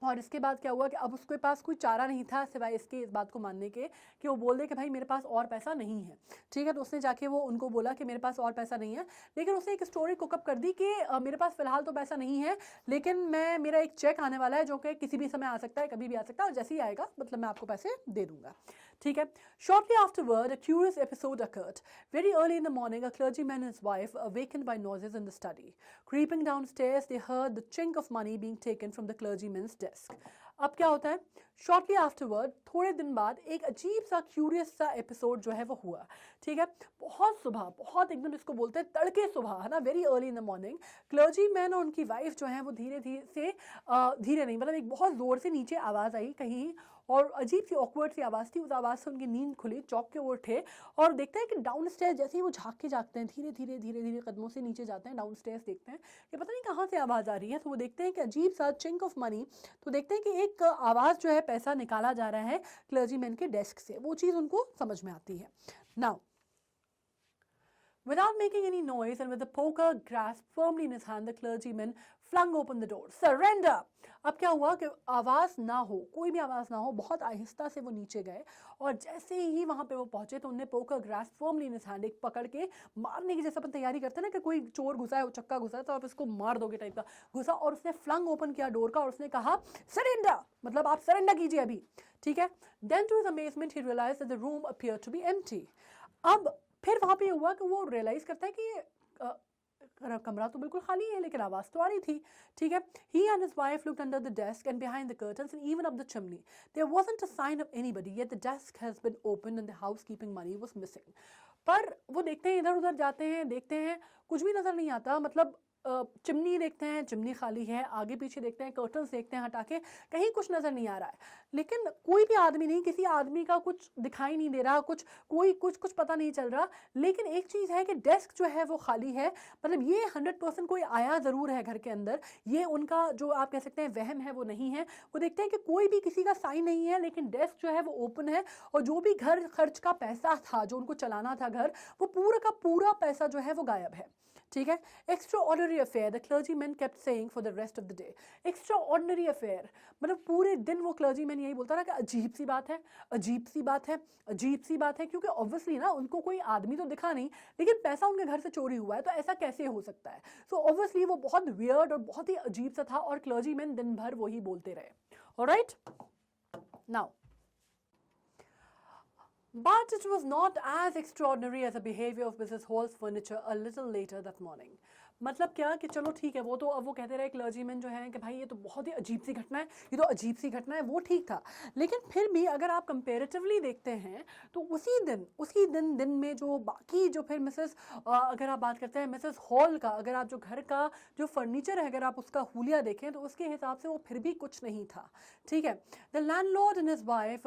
और इसके बाद क्या हुआ कि अब उसके पास कोई चारा नहीं था सिवाय इसके इस बात को मानने के कि वो बोल दे कि भाई मेरे पास और पैसा नहीं है, ठीक है. तो उसने जाके वो उनको बोला कि मेरे पास और पैसा नहीं है, लेकिन उसने एक स्टोरी कुकअप कर दी कि मेरे पास फ़िलहाल तो पैसा नहीं है, लेकिन मेरा एक चेक आने वाला है जो कि किसी भी समय आ सकता है, कभी भी आ सकता है, और जैसे ही आएगा मतलब मैं आपको पैसे दे दूंगा, ठीक है. Shortly afterward, a curious episode occurred. Very early in the morning, a clergyman and his wife, awakened by noises in the study. Creeping downstairs, they heard the chink of money being taken from the clergyman's desk. अब क्या होता है, shortly afterward, थोड़े दिन बाद एक अजीब सा क्यूरियस सा एपिसोड जो है वो हुआ, ठीक है. बहुत सुबह, बहुत एकदम इसको बोलते हैं तड़के सुबह, है ना, very early in the morning, clergy man और उनकी वाइफ जो है वो धीरे नहीं मतलब एक बहुत ज़ोर से नीचे आवाज़ आई कहीं, और अजीब सी ऑकवर्ड सी आवाज़ थी. उस आवाज़ से उनकी नींद खुली, चौंक के वो उठे और देखते हैं कि डाउन स्टेयर्स, जैसे ही वो झाँक के जागते हैं, धीरे धीरे कदमों से नीचे जाते हैं, डाउन स्टेयर्स देखते हैं कि पता नहीं कहाँ से आवाज़ आ रही है. तो वो देखते हैं कि अजीब सा चिंक ऑफ मनी, तो देखते हैं कि एक आवाज़ जो है, पैसा निकाला जा रहा है क्लर्जीमैन के डेस्क से, वो चीज़ उनको समझ में आती है. Now without making any noise and with the poker grasped firmly in his hand, the clergyman flung open the door. Surrender! अब क्या हुआ कि आवाज़ ना हो, कोई भी आवाज़ ना हो, बहुत आहिस्ता से वो नीचे गए और जैसे ही वहाँ पे वो पहुँचे तो उन्हें poker grasp firmly in his hand, एक पकड़ के मारने की, जैसे अपन तैयारी करते हैं ना कि कोई चोर घुसा है, वो चक्का घुसा है तो आप इसको मार दोगे टाइप का घुसा, और उसने फ्लंग ओपन किया डोर का और उसने कहा सरेंडर, मतलब आप सरेंडर कीजिए अभी, ठीक है. Then to his amazement he realised that the room appeared to be empty. अब फिर वहाँ पे हुआ कि वो रियलाइज़ करता है कि कमरा तो बिल्कुल खाली है लेकिन आवाज़ तो आ रही थी, ठीक है. He and his wife looked under the desk and behind the curtains and even up the chimney. There wasn't a sign of anybody, yet the desk has been opened and the housekeeping money was missing. पर वो देखते हैं, इधर उधर जाते हैं, देखते हैं, कुछ भी नज़र नहीं आता. मतलब चिमनी देखते हैं, चिमनी खाली है, आगे पीछे देखते हैं, कर्टन्स देखते हैं हटा के, कहीं कुछ नज़र नहीं आ रहा है, लेकिन कोई भी आदमी नहीं, किसी आदमी का कुछ दिखाई नहीं दे रहा, कुछ पता नहीं चल रहा. लेकिन एक चीज़ है कि डेस्क जो है वो खाली है, मतलब ये 100% कोई आया ज़रूर है घर के अंदर, ये उनका जो आप कह सकते हैं वहम है वो नहीं है. वो देखते हैं कि कोई भी किसी का साइन नहीं है, लेकिन डेस्क जो है वो ओपन है और जो भी घर खर्च का पैसा था, जो उनको चलाना था घर, वो पूरा का पूरा पैसा जो है वो गायब है, ठीक है. Extra ordinary affair, the clergyman kept saying for the rest of the day. Extra ordinary affair मतलब पूरे दिन वो क्लर्जीमैन यही बोलता रहा कि अजीब सी बात है, अजीब सी बात है, अजीब सी बात है, क्योंकि ऑब्वियसली ना उनको कोई आदमी तो दिखा नहीं, लेकिन पैसा उनके घर से चोरी हुआ है, तो ऐसा कैसे हो सकता है. सो ऑब्वियसली वो बहुत वियर्ड और बहुत ही अजीब सा था और क्लर्जीमैन दिन भर वही बोलते रहे. Alright, now but it was not as extraordinary as the behavior of Mrs. Hall's furniture a little later that morning. मतलब क्या कि चलो ठीक है, वो तो अब वो कहते रहे क्लर्जीमैन जो है कि भाई ये तो बहुत ही अजीब सी घटना है, ये तो अजीब सी घटना है, वो ठीक था. लेकिन फिर भी अगर आप कंपेरेटिवली देखते हैं तो उसी दिन में जो बाकी जो फिर अगर आप बात करते हैं मिसेस हॉल का, अगर आप जो घर का जो फर्नीचर है अगर आप उसका हुलिया देखें तो उसके हिसाब से वो फिर भी कुछ नहीं था, ठीक है. The landlord and his wife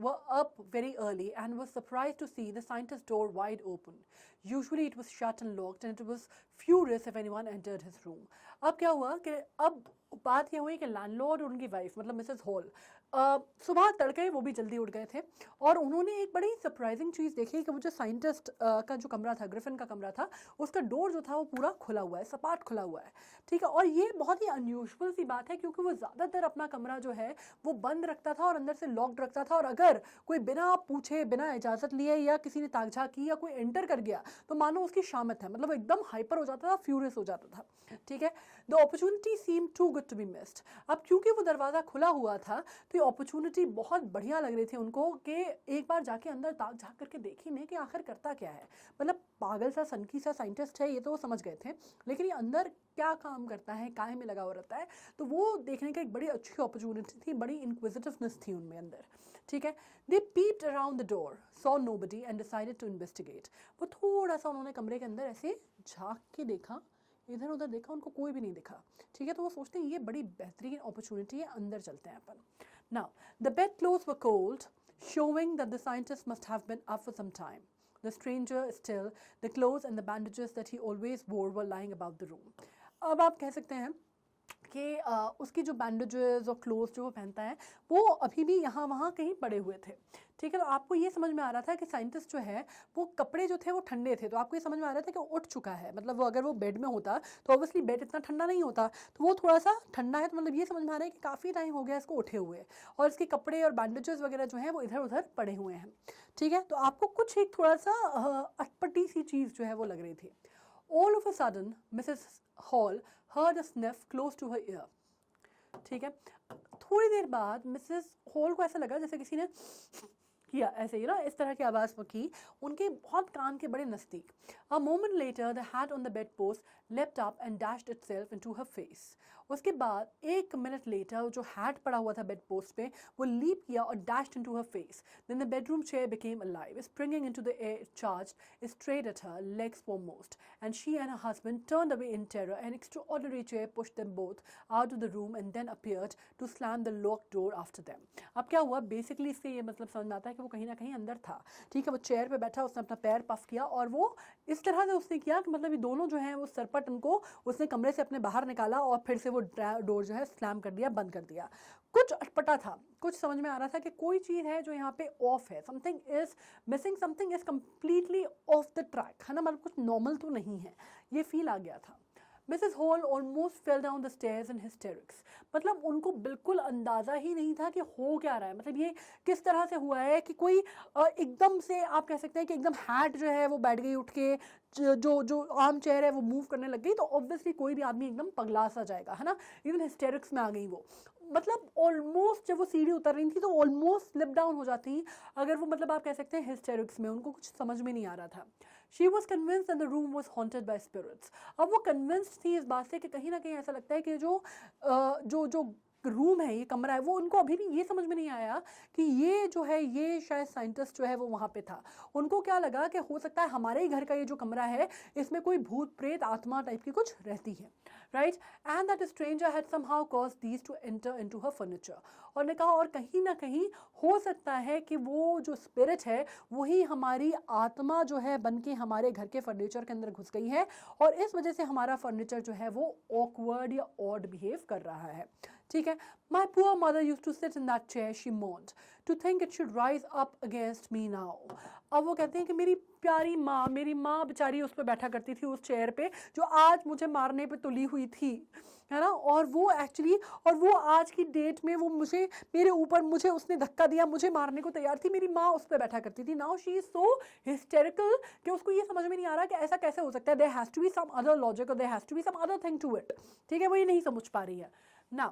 were up very early and was surprised to see the scientist's door wide open. Usually it was shut and locked and it was furious if anyone entered his room. अब क्या हुआ कि अब बात ये हुई कि landlord और उनकी वाइफ मतलब मिसेस हॉल सुबह तड़के वो भी जल्दी उठ गए थे और उन्होंने एक बड़ी सरप्राइजिंग चीज़ देखी कि वो जो साइंटिस्ट का जो कमरा था, ग्रिफिन का कमरा था, उसका डोर जो था वो पूरा खुला हुआ है, सपाट खुला हुआ है। ठीक है, और ये बहुत ही अनयूजुअल सी बात है क्योंकि वो ज़्यादातर अपना कमरा जो है वो बंद रखता था और अंदर से लॉक्ड रखता था, और अगर कोई बिना पूछे, बिना इजाज़त लिए या किसी ने ताक झाँक की या कोई एंटर कर गया तो मानो उसकी शामत है, मतलब एकदम हाइपर हो जाता था, फ्यूरियस हो जाता था। ठीक है, the opportunity seem too good to be missed. अब क्योंकि वो दरवाज़ा खुला हुआ था तो ये अपॉर्चुनिटी बहुत बढ़िया लग रही थी उनको कि एक बार जाके अंदर ताक झाँक करके देखी ने कि आखिर करता क्या है। मतलब पागल सा सनकी सा साइंटिस्ट है ये तो वो समझ गए थे, लेकिन ये अंदर क्या काम करता है, काहे में लगा हुआ रहता है, तो वो देखने का एक बड़ी अच्छी अपॉर्चुनिटी थी, बड़ी इंक्विजिटिवनेस थी उनमें अंदर। ठीक है, they peeped around the door, saw nobody and decided to investigate. वो थोड़ा सा उन्होंने कमरे के अंदर ऐसे झाँक के देखा, इधर उधर देखा, उनको कोई भी नहीं दिखा। ठीक है, तो वो सोचते हैं ये बड़ी बेहतरीन अपॉर्चुनिटी है, अंदर चलते हैं अपन। Now the bed clothes were cold, showing that the scientist must have been up for some time. The stranger still, the clothes and the bandages that he always wore were lying about the room. अब आप कह सकते हैं कि उसकी जो bandages और clothes जो वो पहनता है वो अभी भी यहाँ वहाँ कहीं पड़े हुए थे। ठीक है, तो आपको ये समझ में आ रहा था कि साइंटिस्ट जो है वो कपड़े जो थे वो ठंडे थे, तो आपको ये समझ में आ रहा था कि वो उठ चुका है। मतलब वो अगर वो बेड में होता तो ऑब्वियसली बेड इतना ठंडा नहीं होता, तो वो थोड़ा सा ठंडा है, तो मतलब ये समझ में आ रहा है कि काफ़ी टाइम हो गया इसको उठे हुए, और इसके कपड़े और बैंडेजेस वगैरह जो हैं वो इधर उधर पड़े हुए हैं। ठीक है, तो आपको कुछ एक थोड़ा सा अटपटी सी चीज़ जो है वो लग रही थी। All of a sudden, Mrs. Hall heard a sniff close to her ear. ठीक है, थोड़ी देर बाद मिसेस हॉल को ऐसा लगा जैसे किसी ने किया, ऐसे ही ना, इस तरह की आवाज़ की उनके बहुत कान के बड़े नज़दीक। A moment later the hat on the bed post leapt up and dashed itself into her face. उसके बाद एक मिनट लेटर जो हैट पड़ा हुआ था बेड पोस्ट पे वो लीप किया और dashed into her face. Then the bedroom chair became alive, springing into the air charged straight at her, legs foremost, and she and her husband turned away in terror. An extraordinary chair pushed them both out of the room and then appeared to slam the locked door after them. अब क्या हुआ, basically इससे ये मतलब समझ में आता है कि वो कहीं ना कहीं अंदर था। ठीक है, वो चेयर पे बैठा, उसने अपना पैर पफ किया और वो इस तरह से उसने किया कि मतलब ये दोनों जो हैं वो सरपट उनको उसने कमरे से अपने बाहर निकाला और फिर से वो डोर जो है स्लैम कर दिया, बंद कर दिया। कुछ अटपटा था, कुछ समझ में आ रहा था कि कोई चीज़ है जो यहाँ पे ऑफ है, something is missing, something is completely of the track, है ना, मतलब कुछ नॉर्मल तो नहीं है, ये फील आ गया था। Mrs hall almost fell down the stairs in hysterics. मतलब उनको बिल्कुल अंदाज़ा ही नहीं था कि हो क्या रहा है, मतलब ये किस तरह से हुआ है कि कोई एकदम से आप कह सकते हैं कि एकदम हैट जो है वो बैठ गई उठ के, जो जो आर्म चेयर है वो मूव करने लग गई, तो ऑब्वियसली कोई भी आदमी एकदम पगला सा जाएगा, है ना, इवन हिस्टेरिक्स में आ गई वो। मतलब ऑलमोस्ट जब वो सीढ़ी उतर रही थी तो ऑलमोस्ट स्लिप डाउन हो जाती अगर वो, मतलब आप कह सकते हैं हिस्टेरिक्स में, उनको कुछ समझ में नहीं आ रहा था। She was convinced that the room was haunted by spirits. अब वो कन्विंस्ड थी इस बात से कि कहीं ना कहीं ऐसा लगता है कि जो रूम है, ये कमरा है, वो उनको अभी भी ये समझ में नहीं आया कि ये जो है ये शायद साइंटिस्ट जो है वो वहाँ पे था। उनको क्या लगा कि हो सकता है हमारे ही घर का ये जो कमरा है इसमें कोई भूत प्रेत आत्मा टाइप की कुछ रहती है, right, and that stranger had somehow caused these two enter into her furniture. और ने कहा और कहीं ना कहीं हो सकता है कि वो जो स्पिरिट है वही हमारी आत्मा जो है बन के हमारे घर के फर्नीचर के अंदर घुस गई है और इस वजह से हमारा फर्नीचर जो है वो ऑकवर्ड या ऑड बिहेव कर रहा है। ठीक है, my poor mother use to sit in that chair, she moaned, to think it should rise up against me now. अब वो कहते हैं कि मेरी प्यारी माँ, मेरी माँ बेचारी उस पर बैठा करती थी, उस चेयर पे जो आज मुझे मारने पे तुली हुई थी, है ना, और वो एक्चुअली, और वो आज की डेट में वो मुझे, मेरे ऊपर मुझे उसने धक्का दिया, मुझे मारने को तैयार थी, मेरी माँ उस पर बैठा करती थी। Now she is so hysterical कि उसको ये समझ में नहीं आ रहा कि ऐसा कैसे हो सकता है, there has to be some other logic और there has to be some other thing to it. ठीक है, वो ये नहीं समझ पा रही है। Now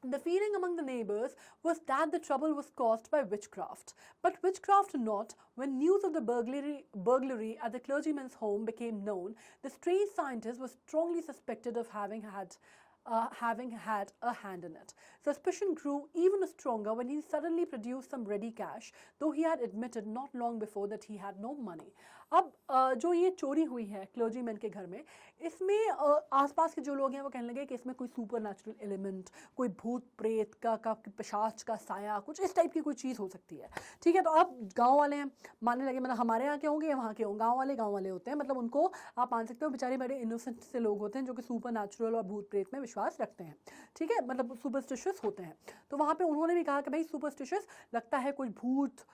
the feeling among the neighbors was that the trouble was caused by witchcraft. But witchcraft or not, when news of the burglary at the clergyman's home became known, the strange scientist was strongly suspected of having had a hand in it. Suspicion grew even stronger when he suddenly produced some ready cash, though he had admitted not long before that he had no money. अब जो ये चोरी हुई है clergyman के घर में, इसमें आसपास के जो लोग हैं वो कहने लगे कि इसमें कोई सुपर नेचुरल एलिमेंट, कोई भूत प्रेत का पिशाच का साया, कुछ इस टाइप की कोई चीज़ हो सकती है। ठीक है, तो अब गांव वाले हैं मानने लगे, मतलब हमारे यहाँ के होंगे या वहाँ के होंगे, गांव वाले होते हैं, मतलब उनको आप मान सकते हो बेचारे बड़े इनोसेंट से लोग होते हैं जो कि सुपर नेचुरल और भूत प्रेत में विश्वास रखते हैं। ठीक है, मतलब सुपरस्टिशियस होते हैं। तो वहाँ पे उन्होंने भी कहा कि भाई सुपरस्टिशियस लगता है, कोई भूत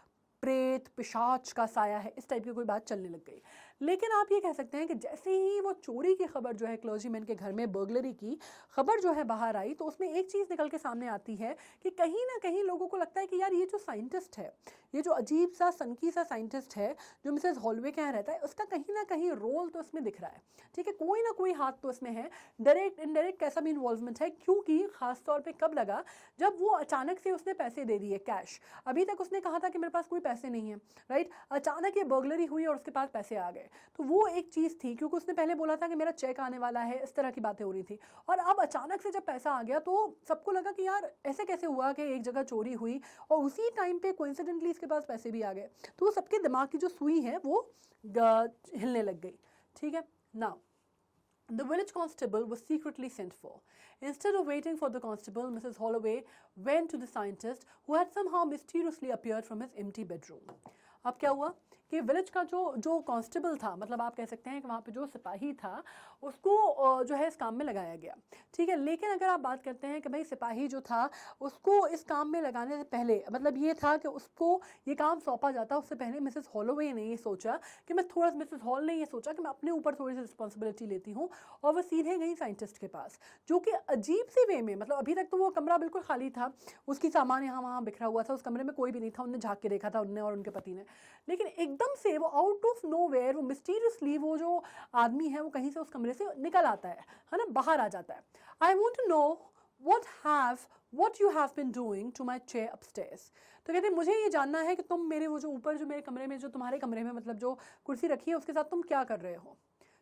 प्रेत पिशाच का साया है, इस टाइप की कोई बात चलने लग गई। लेकिन आप ये कह सकते हैं कि जैसे ही वो चोरी की खबर जो है क्लर्जीमैन के घर में, बर्गलरी की खबर जो है बाहर आई, तो उसमें एक चीज़ निकल के सामने आती है कि कहीं ना कहीं लोगों को लगता है कि यार ये जो साइंटिस्ट है, ये जो अजीब सा सनकी सा साइंटिस्ट है जो मिसेस हॉलवे के यहाँ रहता है, उसका कहीं ना कहीं रोल तो इसमें दिख रहा है। ठीक है, कोई ना कोई हाथ तो इसमें है, डायरेक्ट इनडायरेक्ट कैसा भी इन्वॉल्वमेंट है। क्योंकि खासतौर पर कब लगा, जब वो अचानक से उसने पैसे दे दिए कैश। अभी तक उसने कहा था कि मेरे पास कोई पैसे नहीं है, राइट, अचानक ये बर्गलरी हुई और उसके पास पैसे आ गए, तो वो एक चीज़ थी। क्योंकि उसने पहले बोला था कि मेरा चेक आने वाला है, इस तरह की बातें हो रही थी, और अब अचानक से जब पैसा आ गया तो सबको लगा कि यार ऐसे कैसे हुआ कि एक जगह चोरी हुई और उसी टाइम पे कोइंसिडेंटली इसके पास पैसे भी आ गए। तो सबके दिमाग की जो सुई है वो हिलने लग गई। ठीक है, now the village constable was secretly sent for. Instead of waiting for the constable, Mrs. Holloway went to the scientist who had somehow mysteriously appeared from his empty bedroom. अब क्या हुआ कि विलेज का जो कांस्टेबल था, मतलब आप कह सकते हैं कि वहाँ पे जो सिपाही था, उसको जो है इस काम में लगाया गया। ठीक है, लेकिन अगर आप बात करते हैं कि भाई सिपाही जो था उसको इस काम में लगाने से पहले, मतलब ये था कि उसको ये काम सौंपा जाता, उससे पहले मिसेस हॉलोवे ने ये सोचा कि मिसेस हॉल ने ये सोचा कि मैं अपने ऊपर थोड़ी सी रिस्पॉन्सिबिलिटी लेती हूँ, और वह सीधे गई साइंटिस्ट के पास, जो कि अजीब से वे में, मतलब अभी तक तो वो कमरा बिल्कुल खाली था, उसकी सामान यहाँ वहाँ बिखरा हुआ था, उस कमरे में कोई भी नहीं था, उनने झाँक के देखा था, उनने और उनके पति ने, लेकिन एकदम से वो आउट ऑफ नोवेयर, वो मिस्टीरियसली वो जो आदमी है वो कहीं से उस कमरे से निकल आता है ना, बाहर आ जाता है। I want to know what you have been doing to my chair upstairs. तो कहते हैं मुझे ये जानना है कि तुम मेरे वो जो ऊपर जो मेरे कमरे में, जो तुम्हारे कमरे में मतलब जो कुर्सी रखी है उसके साथ तुम क्या कर रहे हो?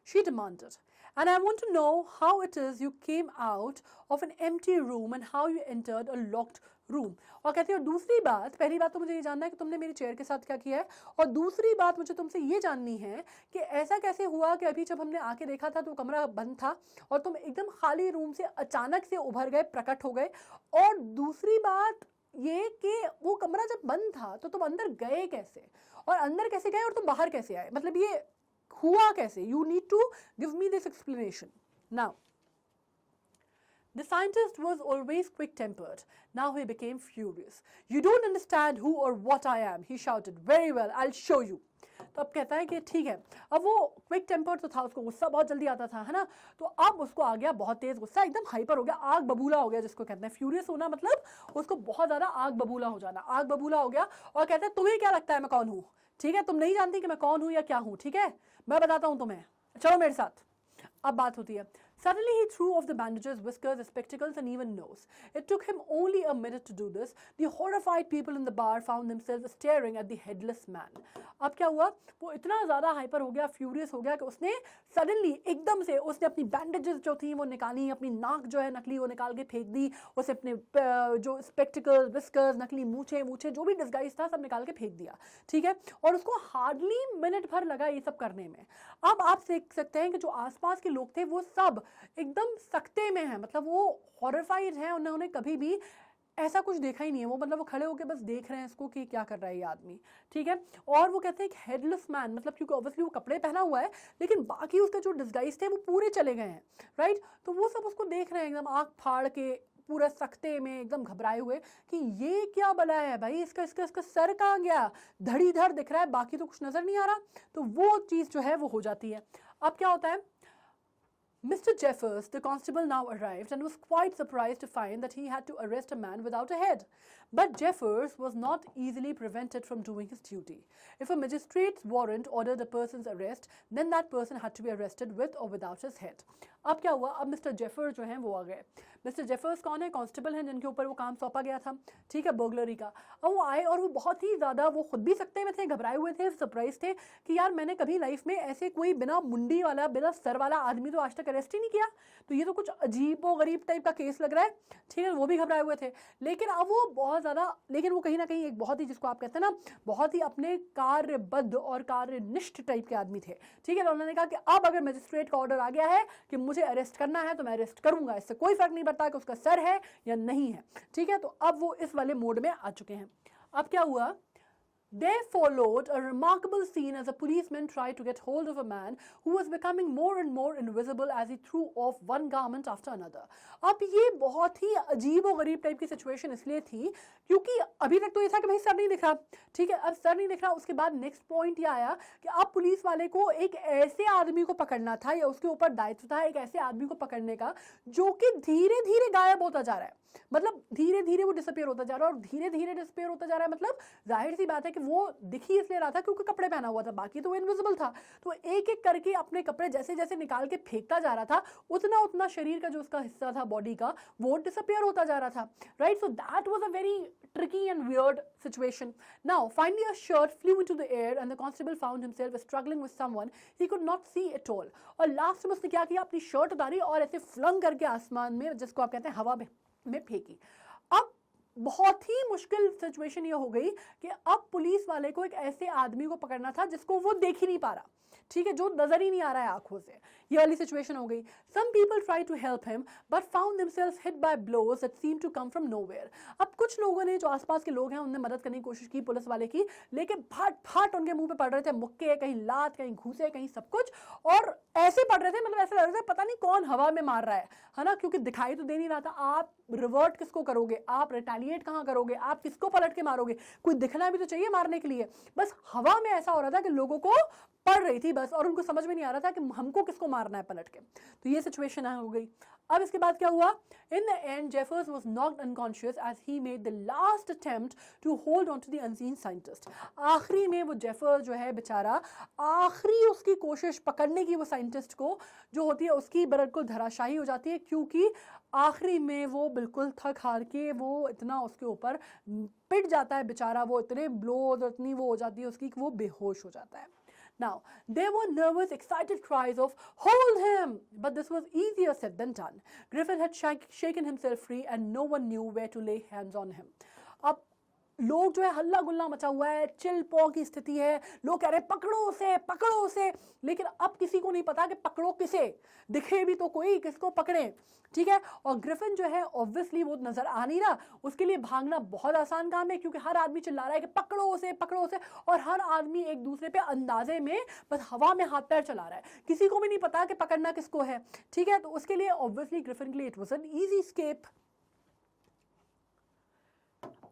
She demanded, and I want to know how it is you came out of an empty room and how you entered a locked room. और कहते हैं और दूसरी बात, पहली बात तो मुझे ये जानना है कि तुमने मेरी चेयर के साथ क्या किया है, और दूसरी बात मुझे तुमसे ये जाननी है कि ऐसा कैसे हुआ कि अभी जब हमने आके देखा था तो कमरा बंद था और तुम एकदम खाली रूम से अचानक से उभर गए, प्रकट हो गए, और दूसरी बात ये कि वो कमरा जब बंद था तो तुम अंदर गए कैसे, और अंदर कैसे गए और तुम बाहर कैसे आए, मतलब ये हुआ कैसे? You need to give me this explanation. Now, the scientist was always quick-tempered. Now he became furious. You don't understand who or what I am, he shouted. Very well, I'll show you. तो अब कहता है कि ठीक है, अब वो quick temper तो था, उसको गुस्सा बहुत जल्दी आता था, है ना, तो अब उसको आ गया बहुत तेज गुस्सा, एकदम हाइपर हो गया, आग बबूला हो गया, जिसको कहते हैं फ्यूरियस होना, मतलब उसको बहुत ज़्यादा आग बबूला हो जाना, आग बबूला हो गया, और कहता है तुम्हें क्या लगता है मैं कौन हूँ? ठीक है, तुम नहीं जानती कि मैं कौन हूँ या क्या हूँ, ठीक है, मैं बताता हूँ तुम्हें, चलो मेरे साथ। अब बात होती है, suddenly he threw off the bandages, whiskers, his spectacles and even nose. It took him only a minute to do this. The horrified people in the bar found themselves staring at the headless man. अब क्या हुआ, वो इतना ज़्यादा hyper हो गया, furious हो गया कि उसने सडनली एकदम से उसने अपनी बैंडेजेस जो थी वो निकाली, अपनी नाक जो है नकली वो निकाल के फेंक दी, उसे अपने जो स्पेक्टिकल्स, विस्कर्स, नकली मूछे जो भी डिस्गाइज था सब निकाल के फेंक दिया। ठीक है, और उसको हार्डली मिनट भर लगा ये सब करने में। अब आप देख सकते हैं कि जो आसपास के लोग थे वो सब एकदम सकते में हैं, मतलब वो हॉरिफाइड हैं, उन्होंने कभी भी ऐसा कुछ देखा ही नहीं है, वो मतलब वो खड़े होकर बस देख रहे हैं इसको कि क्या कर रहा है ये आदमी। ठीक है, और वो कहते हैं एक हेडलेस मैन, मतलब क्योंकि ऑब्वियसली वो कपड़े पहना हुआ है लेकिन बाकी उसके जो डिस्गाइज थे वो पूरे चले गए हैं, राइट, तो वो सब उसको देख रहे हैं एकदम आँख फाड़ के, पूरा सकते में, एकदम घबराए हुए कि ये क्या बला है भाई, इसका सर कहाँ गया, धड़ी धड़ दिख रहा है, बाकी तो कुछ नजर नहीं आ रहा। तो वो चीज़ जो है वो हो जाती है। अब क्या होता है, Mr. Jeffers, the constable, now arrived and was quite surprised to find that he had to arrest a man without a head. But Jeffers was not easily prevented from doing his duty. If a magistrate's warrant ordered a person's arrest, then that person had to be arrested with or without his head. अब क्या हुआ, अब mister Jeffers जो हैं वो आ गए। Mister Jeffers कौन है? कांस्टेबल हैं जिनके ऊपर वो काम सौंपा गया था, ठीक है, बर्गलरी का। अब वो आए और वो बहुत ही ज़्यादा, वो खुद भी सकते में थे, घबराए हुए थे, सरप्राइज थे कि यार मैंने कभी लाइफ में ऐसे कोई बिना मुंडी वाला, बिना सर वाला आदमी तो आज तक अरेस्ट ही नहीं किया, तो ये तो कुछ अजीब व गरीब टाइप का केस लग रहा है। ठीक है, वो भी घबराए हुए थे, लेकिन अब वो बहुत ज़्यादा, लेकिन वो कहीं ना कहीं एक बहुत ही, जिसको आप कहते हैं ना, बहुत ही अपने कार्यबद्ध और कार्यनिष्ठ टाइप के आदमी थे। ठीक है, तो उन्होंने कहा कि अब अगर मजिस्ट्रेट का ऑर्डर आ गया है कि मुझे अरेस्ट करना है तो मैं अरेस्ट करूंगा, इससे कोई फर्क नहीं पड़ता कि उसका सर है या नहीं है। ठीक है, तो अब वो इस वाले मोड में आ चुके हैं। अब क्या हुआ, There followed a remarkable scene as a policeman tried to get hold of a man who was becoming more and more invisible as he threw off one garment after another. अब ये बहुत ही अजीब और गरीब टाइप की situation इसलिए थी क्योंकि अभी तक तो ये था कि भाई सर नहीं दिख रहा। ठीक है, अब सर नहीं दिख रहा, उसके बाद नेक्स्ट पॉइंट ये आया कि अब पुलिस वाले को एक ऐसे आदमी को पकड़ना था, या उसके ऊपर दायित्व था एक ऐसे आदमी को पकड़ने का जो कि धीरे धीरे गायब होता जा रहा है। मतलब धीरे धीरे वो डिसअपियर होता जा रहा है, और धीरे धीरे डिसअपियर होता जा रहा है मतलब जाहिर सी बात है कि वो दिख ही इसलिए रहा था क्योंकि कपड़े पहना हुआ था, बाकी तो वो इनविजिबल था। तो एक एक करके अपने कपड़े जैसे जैसे निकाल के फेंकता जा रहा था, उतना उतना शरीर का जो उसका हिस्सा था बॉडी का वो डिसअपियर होता जा रहा था। Right, so that was a very tricky and weird situation. Now, finally, a shirt flew into the air, and the constable found himself struggling with someone he could not see at all. और last में उसने क्या किया, अपनी shirt उतारी और ऐसे flung करके आसमान में, जिसको आप कहते हैं हवा में फेंकी। अब बहुत ही मुश्किल सिचुएशन ये हो गई कि अब पुलिस वाले को एक ऐसे आदमी को पकड़ना था जिसको वो देख ही नहीं पा रहा। ठीक है, जो नजर ही नहीं आ रहा है आंखों से, ये वाली सिचुएशन हो गई। Some people try to help him but found themselves hit by blows that seem to come from nowhere. अब कुछ लोगों ने, जो आसपास के लोग हैं, उन्होंने मदद करने की कोशिश की पुलिस वाले की, लेकिन फट फट उनके मुंह पे पड़ रहे थे मुक्के, कहीं लात, कहीं घूसे, कहीं सब कुछ, और ऐसे पड़ रहे थे, मतलब ऐसा लग रहा था पता नहीं कौन हवा में मार रहा है ना, क्योंकि दिखाई तो दे नहीं रहा था। आप रिवर्ट किसको करोगे, आप रिटेलिएट कहाँ करोगे, आप किसको पलट के मारोगे, कोई दिखना भी तो चाहिए मारने के लिए। बस हवा में ऐसा हो रहा था कि लोगों को पड़ रही थी बस, और उनको समझ में नहीं आ रहा था कि हमको किसको मारना है पलट के। तो ये सिचुएशन हो गई। अब इसके बाद क्या हुआ, in the end Jeffers was knocked unconscious as he made the last attempt to hold on to the unseen scientist. आखिरी में वो जेफर जो है बेचारा, आखिरी उसकी कोशिश पकड़ने की वो साइंटिस्ट को जो होती है उसकी बरत को धराशायी हो जाती है, क्योंकि आखिरी में वो बिल्कुल थक हार के वो इतना उसके ऊपर पिट जाता है बेचारा, वो इतने ब्लोज, इतनी वो हो जाती है उसकी कि वो बेहोश हो जाता है। Now, there were nervous, excited cries of, "Hold him!" But this was easier said than done. Griffin had shaken himself free and no one knew where to lay hands on him. अब लोग जो है हल्ला गुल्ला मचा हुआ है, chill पौ की स्थिति है, लोग कह रहे हैं पकड़ो उसे, पकड़ो उसे, लेकिन अब किसी को नहीं पता कि पकड़ो किसे, दिखे भी तो कोई, किसको पकड़े। ठीक है, और ग्रिफिन जो है ऑब्वियसली वो नजर आ नहीं रहा, उसके लिए भागना बहुत आसान काम है, क्योंकि हर आदमी चिल्ला रहा है कि पकड़ो उसे, पकड़ो उसे, और हर आदमी एक दूसरे पे अंदाजे में बस हवा में हाथ पैर चला रहा है, किसी को भी नहीं पता कि पकड़ना किसको है। ठीक है, तो उसके लिए ऑब्वियसली ग्रिफिन के लिए it was an easy escape.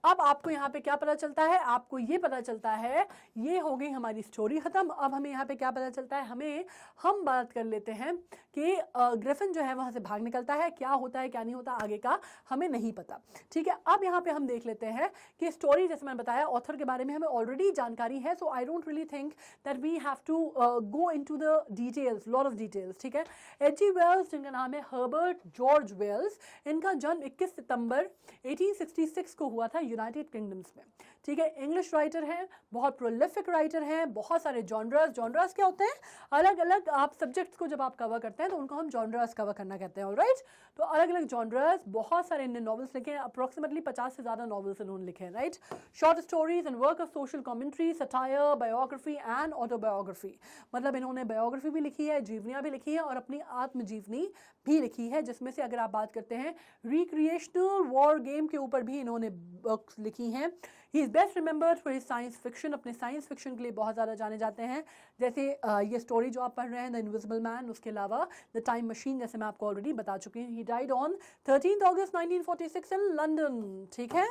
अब आपको यहाँ पे क्या पता चलता है, आपको ये पता चलता है, ये हो गई हमारी स्टोरी खत्म। अब हमें यहाँ पे क्या पता चलता है, हम बात कर लेते हैं कि ग्रिफिन जो है वहाँ से भाग निकलता है, क्या होता है क्या नहीं होता आगे का हमें नहीं पता। ठीक है, अब यहाँ पे हम देख लेते हैं कि स्टोरी, जैसे मैंने बताया, ऑथर के बारे में हमें ऑलरेडी जानकारी है, so I don't really think that we have to go into the details, lot of details. ठीक है, H.G. वेल्स, जिनका नाम है हर्बर्ट जॉर्ज वेल्स, इनका जन्म 21 सितंबर 1866 को हुआ था यूनाइटेड किंगडम्स में। ठीक है, इंग्लिश राइटर हैं, बहुत प्रोलिफिक राइटर हैं, बहुत सारे जॉनरास क्या होते हैं, अलग अलग आप सब्जेक्ट्स को जब आप कवर करते हैं तो उनको हम जॉनरास कवर करना कहते हैं। ऑलराइट, तो अलग अलग जॉनरास, बहुत सारे इन्होंने नॉवेल्स लिखे हैं, अप्रोक्सीमेटली 50 से ज़्यादा नॉवेल्स इन्होंने लिखे हैं। Right, short stories and work of social commentary, satire, biography and autobiography, मतलब इन्होंने बायोग्राफी भी लिखी है, जीवनियाँ भी लिखी है और अपनी आत्मजीवनी भी लिखी है, जिसमें से अगर आप बात करते हैं रिक्रिएशनल वॉर गेम के ऊपर भी इन्होंने बुक्स लिखी हैं। He is best remembered for his science fiction, अपने साइंस फिक्शन के लिए बहुत ज़्यादा जाने जाते हैं, जैसे ये स्टोरी जो आप पढ़ रहे हैं द इनविजिबल मैन, उसके अलावा द टाइम मशीन, जैसे मैं आपको ऑलरेडी बता चुकी हूँ। He died on 13 August 1946 in London. ठीक है,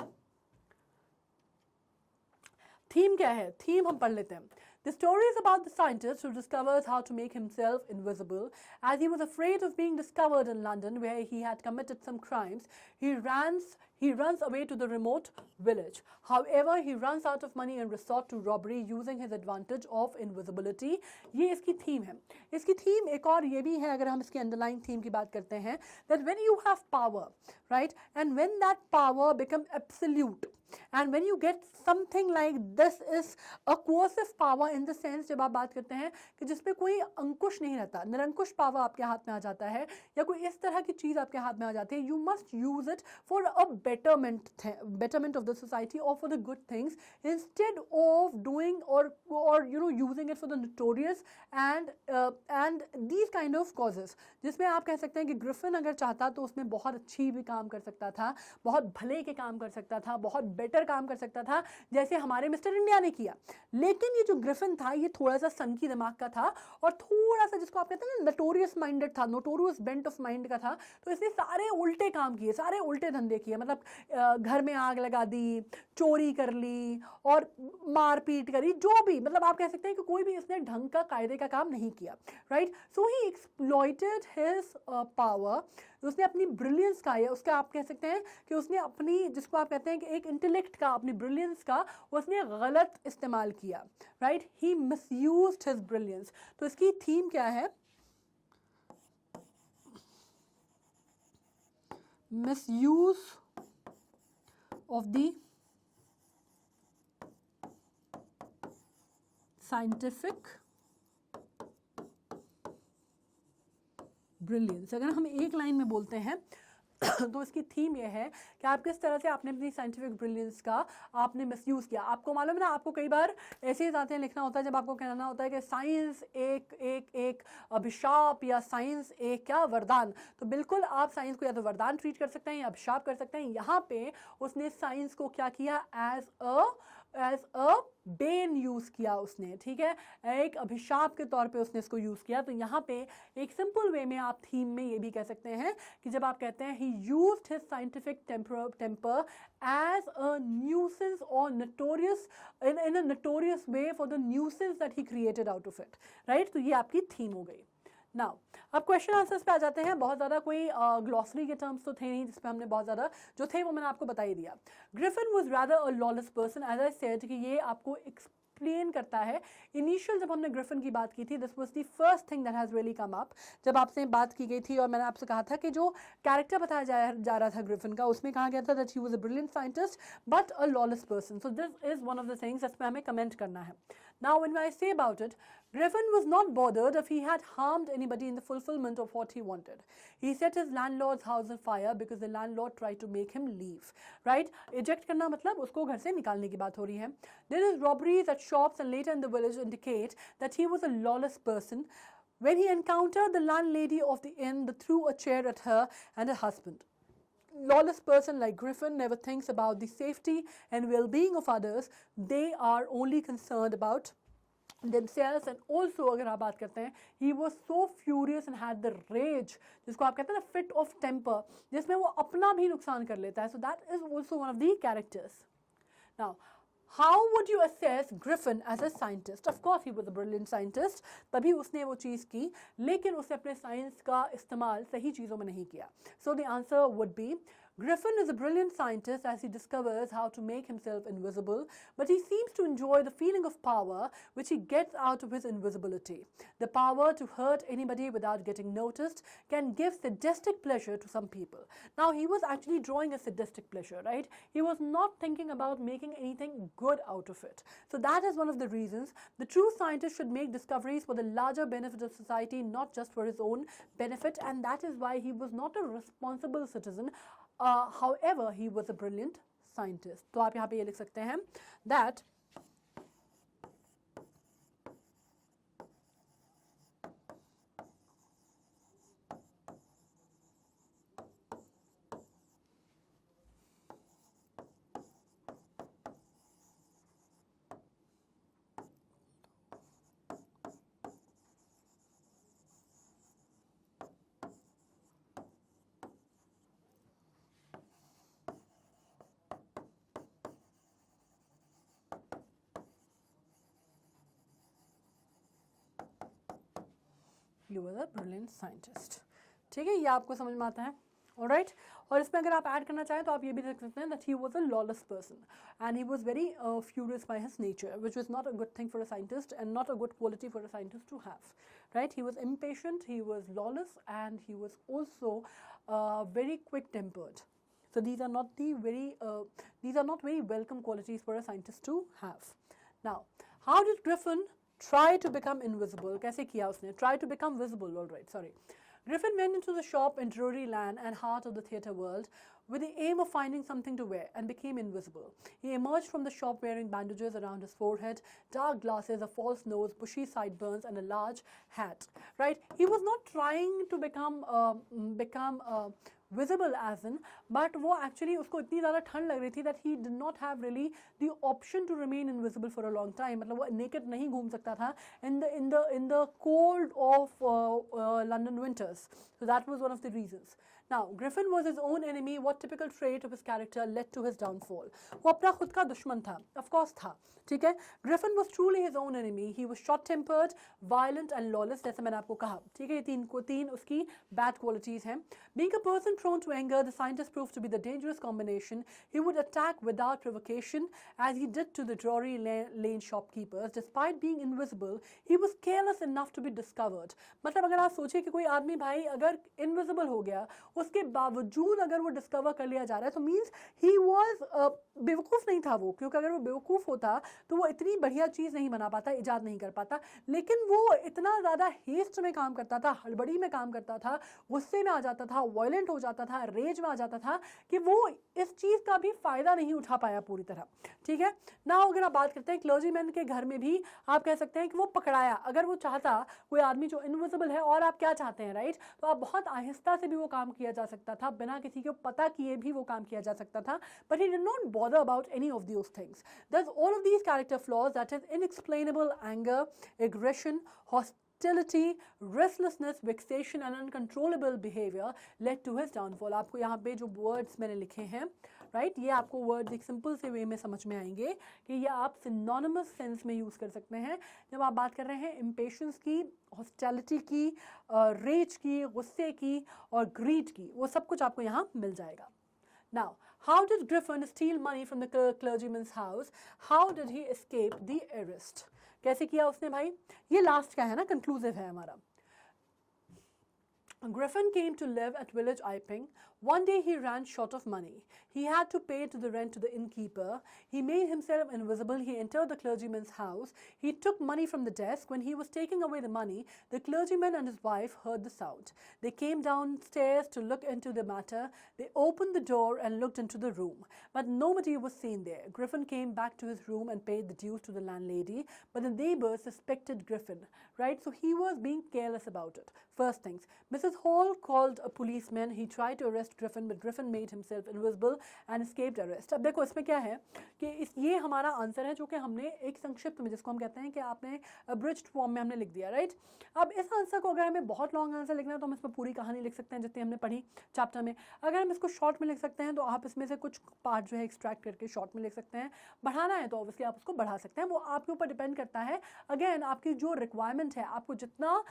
थीम क्या है, थीम हम पढ़ लेते हैं। The story is about the scientist who discovers how to make himself invisible. As he was afraid of being discovered in London, where he had committed some crimes, he runs away to the remote village. However, he runs out of money and resort to robbery using his advantage of invisibility. ये इसकी theme है। इसकी theme एक और ये भी है, अगर हम इसकी अंडरलाइन थीम की बात करते हैं, that when you have power, right, and when that power becomes absolute, and when you get something like this is a coercive power in the sense, जब आप बात करते हैं कि जिसमें कोई अंकुश नहीं रहता, निरंकुश पावर आपके हाथ में आ जाता है, या कोई इस तरह की चीज़ आपके हाथ में आ जाती है, you must use it for a betterment of the society or for the good things, instead of doing or using it for the notorious and these kind of causes, जिसमें आप कह सकते हैं कि ग्रिफिन अगर चाहता तो उसमें बहुत अच्छी भी काम कर सकता था, बहुत भले के काम कर सकता था, बहुत बेटर काम कर सकता था, जैसे हमारे मिस्टर इंडिया ने किया। लेकिन ये जो ग्रिफिन था ये थोड़ा सा सनकी दिमाग का था और थोड़ा सा जिसको आप कहते हैं ना नोटोरियस माइंडेड था, नोटोरियस बेंट ऑफ माइंड का था। तो इसने सारे उल्टे काम किए, सारे उल्टे धंधे किए, मतलब घर में आग लगा दी, चोरी कर ली और मारपीट करी, जो भी, मतलब आप कह सकते हैं कि कोई भी इसने ढंग का कायदे का काम नहीं किया, राइट। सो ही एक्सप्लॉइटेड हिज पावर, उसने अपनी ब्रिलियंस का, या उसका आप कह सकते हैं कि उसने अपनी, जिसको आप कहते हैं कि एक इंटेलेक्ट का, अपनी ब्रिलियंस का उसने गलत इस्तेमाल किया, राइट। ही मिसयूज्ड हिज ब्रिलियंस। तो इसकी थीम क्या है? Misuse of the scientific brilliance. अगर हम एक लाइन में बोलते हैं तो इसकी थीम ये है कि आप किस तरह से आपने अपनी साइंटिफिक ब्रिलियंस का आपने मिसयूज़ किया। आपको मालूम है ना, आपको कई बार ऐसे ही आते हैं लिखना होता है जब आपको कहना होता है कि साइंस एक अभिशाप या साइंस एक क्या वरदान। तो बिल्कुल आप साइंस को या तो वरदान ट्रीट कर सकते हैं या अभिशाप कर सकते हैं। यहाँ पे उसने साइंस को क्या किया? एज अ बेन यूज़ किया उसने, ठीक है, एक अभिशाप के तौर पे उसने इसको यूज़ किया। तो यहाँ पे एक सिंपल वे में आप थीम में ये भी कह सकते हैं कि जब आप कहते हैं he used his scientific temper as a nuisance और notorious in a notorious way for the nuisance that he created out of it, right. तो ये आपकी थीम हो गई। नाउ अब क्वेश्चन आंसर्स पे आ जाते हैं। बहुत ज़्यादा कोई ग्लॉसरी के टर्म्स तो थे नहीं जिसपे हमने बहुत ज़्यादा, जो थे वो मैंने आपको बता ही दिया। Griffin was rather a lawless person, as I said कि ये आपको एक्सप्लेन करता है। इनिशियल जब हमने ग्रिफिन की बात की थी, this was the first thing that has really come up. जब आपसे बात की गई थी और मैंने आपसे कहा था कि जो कैरेक्टर बताया जा रहा था ग्रिफिन का, उसमें कहा गया था that he was a brilliant scientist but a lawless person. So this is one of the things जिसमें हमें कमेंट करना है। Now when I say about it, Griffin was not bothered if he had harmed anybody in the fulfillment of what he wanted. He set his landlord's house on fire because the landlord tried to make him leave. Right? Eject करना मतलब उसको घर से निकालने की बात हो रही है. Then his robberies at shops and later in the village indicate that he was a lawless person. When he encountered the landlady of the inn, he threw a chair at her and her husband. Lawless person like Griffin never thinks about the safety and well-being of others. They are only concerned about themselves. And also अगर आप बात करते हैं, he was so furious and had the rage, जिसको आप कहते हैं ना fit of temper, जिसमें वो अपना भी नुकसान कर लेता है. So that is also one of the characters. Now how would you assess Griffin as a scientist? Of course he was a brilliant scientist, तभी उसने वो चीज़ की, लेकिन उसने अपने साइंस का इस्तेमाल सही चीज़ों में नहीं किया. So the answer would be Griffin is a brilliant scientist as he discovers how to make himself invisible, but he seems to enjoy the feeling of power which he gets out of his invisibility. The power to hurt anybody without getting noticed can give sadistic pleasure to some people. Now he was actually drawing a sadistic pleasure, right? He was not thinking about making anything good out of it. So that is one of the reasons the true scientist should make discoveries for the larger benefit of society, not just for his own benefit, and that is why he was not a responsible citizen. However, he was a brilliant scientist. तो आप यहाँ पे ये लिख सकते हैं that he was a brilliant scientist. ठीक है, ये आपको समझ में आता है. Alright, और इसमें अगर आप ऐड करना चाहें तो आप ये भी देख सकते हैं that he was a lawless person and he was very furious by his nature, which was not a good thing for a scientist and not a good quality for a scientist to have. Right? He was impatient, he was lawless, and he was also very quick-tempered. So these are not very welcome qualities for a scientist to have. Now, how did Griffin try to become invisible? कैसे किया उसने? Try to become visible, all right, sorry. Griffin went into the shop in Drury Lane and heart of the theatre world with the aim of finding something to wear and became invisible. He emerged from the shop wearing bandages around his forehead, dark glasses, a false nose, bushy sideburns, and a large hat. Right? He was not trying to become visible as in, but वो actually उसको इतनी ज़्यादा ठंड लग रही थी that he did not have really the option to remain invisible for a long time. मतलब वो naked नहीं घूम सकता था in the cold of London winters. So that was one of the reasons. Now, Griffin was his own enemy. What typical trait of his character led to his downfall? वो अपना खुद का दुश्मन था, of course था, ठीक है? Griffin was truly his own enemy. He was short-tempered, violent and lawless, जैसे मैंने आपको कहा, ठीक है? ये तीन उसकी bad qualities हैं. Being a person prone to anger, the scientist proved to be the dangerous combination. He would attack without provocation, as he did to the Drury Lane shopkeepers. Despite being invisible, he was careless enough to be discovered. मतलब अगर आप सोचिए कि कोई आदमी भाई अगर invisible हो गया, उसके बावजूद अगर वो डिस्कवर कर लिया जा रहा है तो मीन्स ही वॉज बेवकूफ़ नहीं था वो, क्योंकि अगर वो बेवकूफ़ होता तो वो इतनी बढ़िया चीज़ नहीं बना पाता, इजाद नहीं कर पाता, लेकिन वो इतना ज़्यादा हेस्ट में काम करता था, हड़बड़ी में काम करता था, गुस्से में आ जाता था, वायलेंट हो जाता था, रेज में आ जाता था कि वो इस चीज़ का भी फ़ायदा नहीं उठा पाया पूरी तरह, ठीक है ना। अगर आप बात करते हैं क्लर्जीमैन के घर में भी आप कह सकते हैं कि वो पकड़ाया, अगर वो चाहता कोई आदमी जो इनविजिबल है और आप क्या चाहते हैं, राइट, तो आप बहुत आहिस्ता से भी वो काम किया जा सकता था, बिना किसी को पता किए भी वो काम किया जा सकता था, but he did not bother about any of those things. Thus, all of these character flaws, that is inexplainable anger, aggression, hostility, restlessness, vexation and uncontrollable behavior led to his downfall. आपको यहाँ पे जो words मैंने लिखे हैं, right, ये आपको words एक सिंपल से वे में समझ में आएंगे कि ये आप सिनोनिमस सेंस में यूज़ कर सकते हैं जब आप बात कर रहे हैं इम्पेशंस की, हॉस्टिलिटी की, रेज की, गुस्से की और ग्रीड की, वो सब कुछ आपको यहाँ मिल जाएगा. Now, how did Griffin steal money from the clergyman's house? How did he escape the arrest? कैसे किया उसने भाई? ये लास्ट का है ना, कंक्लूसिव है हमारा. Griffin came to live at village Iping. One day he ran short of money. He had to pay the rent to the innkeeper. He made himself invisible. He entered the clergyman's house. He took money from the desk. When he was taking away the money, the clergyman and his wife heard the sound. They came downstairs to look into the matter. They opened the door and looked into the room, but nobody was seen there. Griffin came back to his room and paid the dues to the landlady, but the neighbors suspected Griffin, right? So he was being careless about it. First things, Mrs. Hall called a policeman. He tried to arrest Griffin, but Griffin made himself invisible and escaped arrest. अब देखो इसमें क्या है कि ये हमारा answer है जो कि हमने एक संक्षिप्त में, जिसको हम कहते हैं कि आपने अब्रिज्ड फॉर्म में हमने लिख दिया, राइट. अब इस आंसर को अगर हमें बहुत लॉन्ग आंसर लिखना है तो हम इसमें पूरी कहानी लिख सकते हैं जितनी हमने पढ़ी चैप्टर में. अगर हम इसको शॉर्ट में लिख सकते हैं तो आप इसमें से कुछ पार्ट जो है एक्सट्रैक्ट करके शॉर्ट में लिख सकते हैं. बढ़ाना है तो ऑब्वियसली आप उसको बढ़ा सकते हैं, वो आपके ऊपर डिपेंड करता है. अगेन आपकी जो रिक्वायरमेंट है, आपको जितना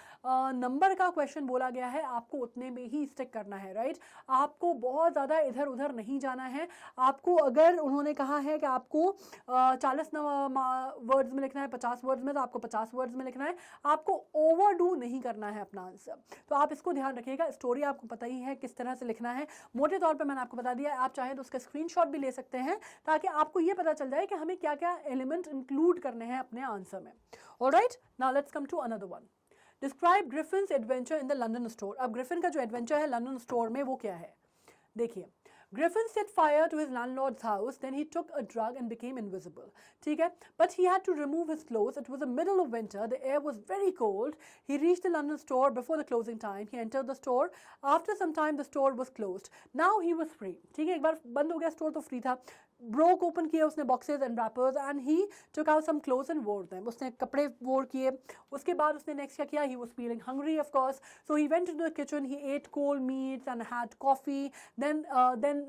नंबर का क्वेश्चन बोला गया है आपको उतने में ही स्टिक करना है, राइट. आपको बहुत ज़्यादा इधर उधर नहीं जाना है. आपको अगर उन्होंने कहा है कि आपको 40 वर्ड्स में लिखना है, 50 वर्ड्स में, तो आपको 50 वर्ड्स में लिखना है. आपको ओवरडू नहीं करना है अपना आंसर. तो आप इसको ध्यान रखिएगा. स्टोरी आपको पता ही है किस तरह से लिखना है, मोटे तौर पर मैंने आपको बता दिया. आप चाहें तो उसका स्क्रीनशॉट भी ले सकते हैं ताकि आपको ये पता चल जाए कि हमें क्या क्या एलिमेंट इंक्लूड करने हैं अपने आंसर में. Alright, now let's come to another one. Describe Griffin's adventure in the London store. अब ग्रिफिन का जो एडवेंचर है लंदन स्टोर में वो क्या है, देखिए. Griffin set fire to his landlord's house, then he took a drug and became invisible. ठीक है, but he had to remove his clothes. It was the middle of winter. The air was very cold. He reached the London store before the closing time. He entered the store. After some time, the store was closed. Now he was free. ठीक है, एक बार बंद हो गया store तो free था. Broke open किए उसने boxes and wrappers and he took out some clothes and wore them. उसने कपड़े वोर किए. उसके बाद उसने नेक्स्ट क्या किया, he was feeling hungry of course, so he went into the kitchen. He ate cold meats and had coffee.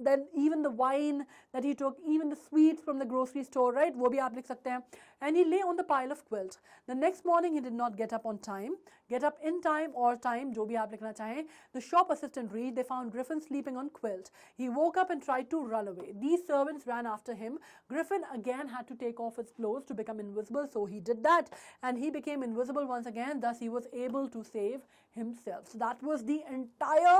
then even the wine that he took, even the sweets from the grocery store, right, वो भी आप लिख सकते हैं. And he lay on the pile of quilt. The next morning he did not get up on time, get up in time or time, जो भी आप लिखना चाहें. The shop assistant read, they found Griffin sleeping on quilt. He woke up and tried to run away. These servants ran after him. Griffin again had to take off his clothes to become invisible, so he did that and he became invisible once again. Thus he was able to save himself. So that was the entire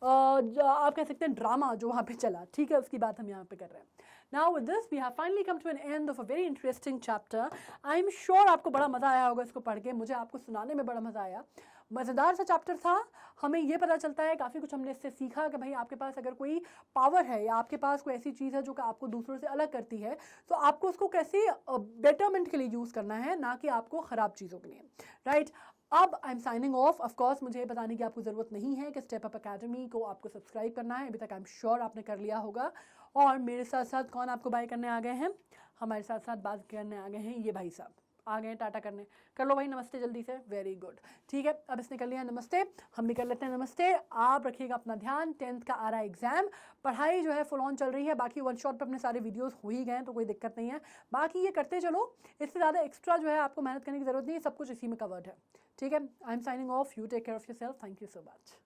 आप कह सकते हैं drama जो वहाँ पे चला. ठीक है, उसकी बात हम यहाँ पे कर रहे हैं. Now with this we have finally come to an end of a very interesting chapter. I'm sure आपको बड़ा मज़ा आया होगा इसको पढ़ के. मुझे आपको सुनाने में बड़ा मज़ा आया. मज़ेदार सा चैप्टर था। हमें ये पता चलता है, काफ़ी कुछ हमने इससे सीखा कि भाई आपके पास अगर कोई पावर है या आपके पास कोई ऐसी चीज़ है जो कि आपको दूसरों से अलग करती है, तो आपको उसको कैसे बेटरमेंट के लिए यूज़ करना है, ना कि आपको ख़राब चीज़ों के लिए, राइट। अब आई एम साइनिंग ऑफ। ऑफकोर्स मुझे बताने की आपको ज़रूरत नहीं है कि स्टेप अप अकेडमी को आपको सब्सक्राइब करना है, अभी तक आई एम श्योर आपने कर लिया होगा। और मेरे साथ साथ कौन आपको बाय करने आ गए हैं? हमारे साथ साथ बात करने आ गए हैं ये भाई साहब, आ गए टाटा करने। कर लो भाई नमस्ते जल्दी से, वेरी गुड। ठीक है, अब इसने कर लिया नमस्ते, हम भी कर लेते हैं नमस्ते। आप रखिएगा अपना ध्यान, 10th का आ रहा है एग्जाम, पढ़ाई जो है फुल ऑन चल रही है। बाकी वन शॉट पे अपने सारे वीडियोस हो ही गए हैं तो कोई दिक्कत नहीं है। बाकी ये करते चलो, इससे ज़्यादा एक्स्ट्रा जो है आपको मेहनत करने की ज़रूरत नहीं है, सब कुछ इसी में कवर्ड है। ठीक है, I am signing off. You take care of yourself. Thank you so much.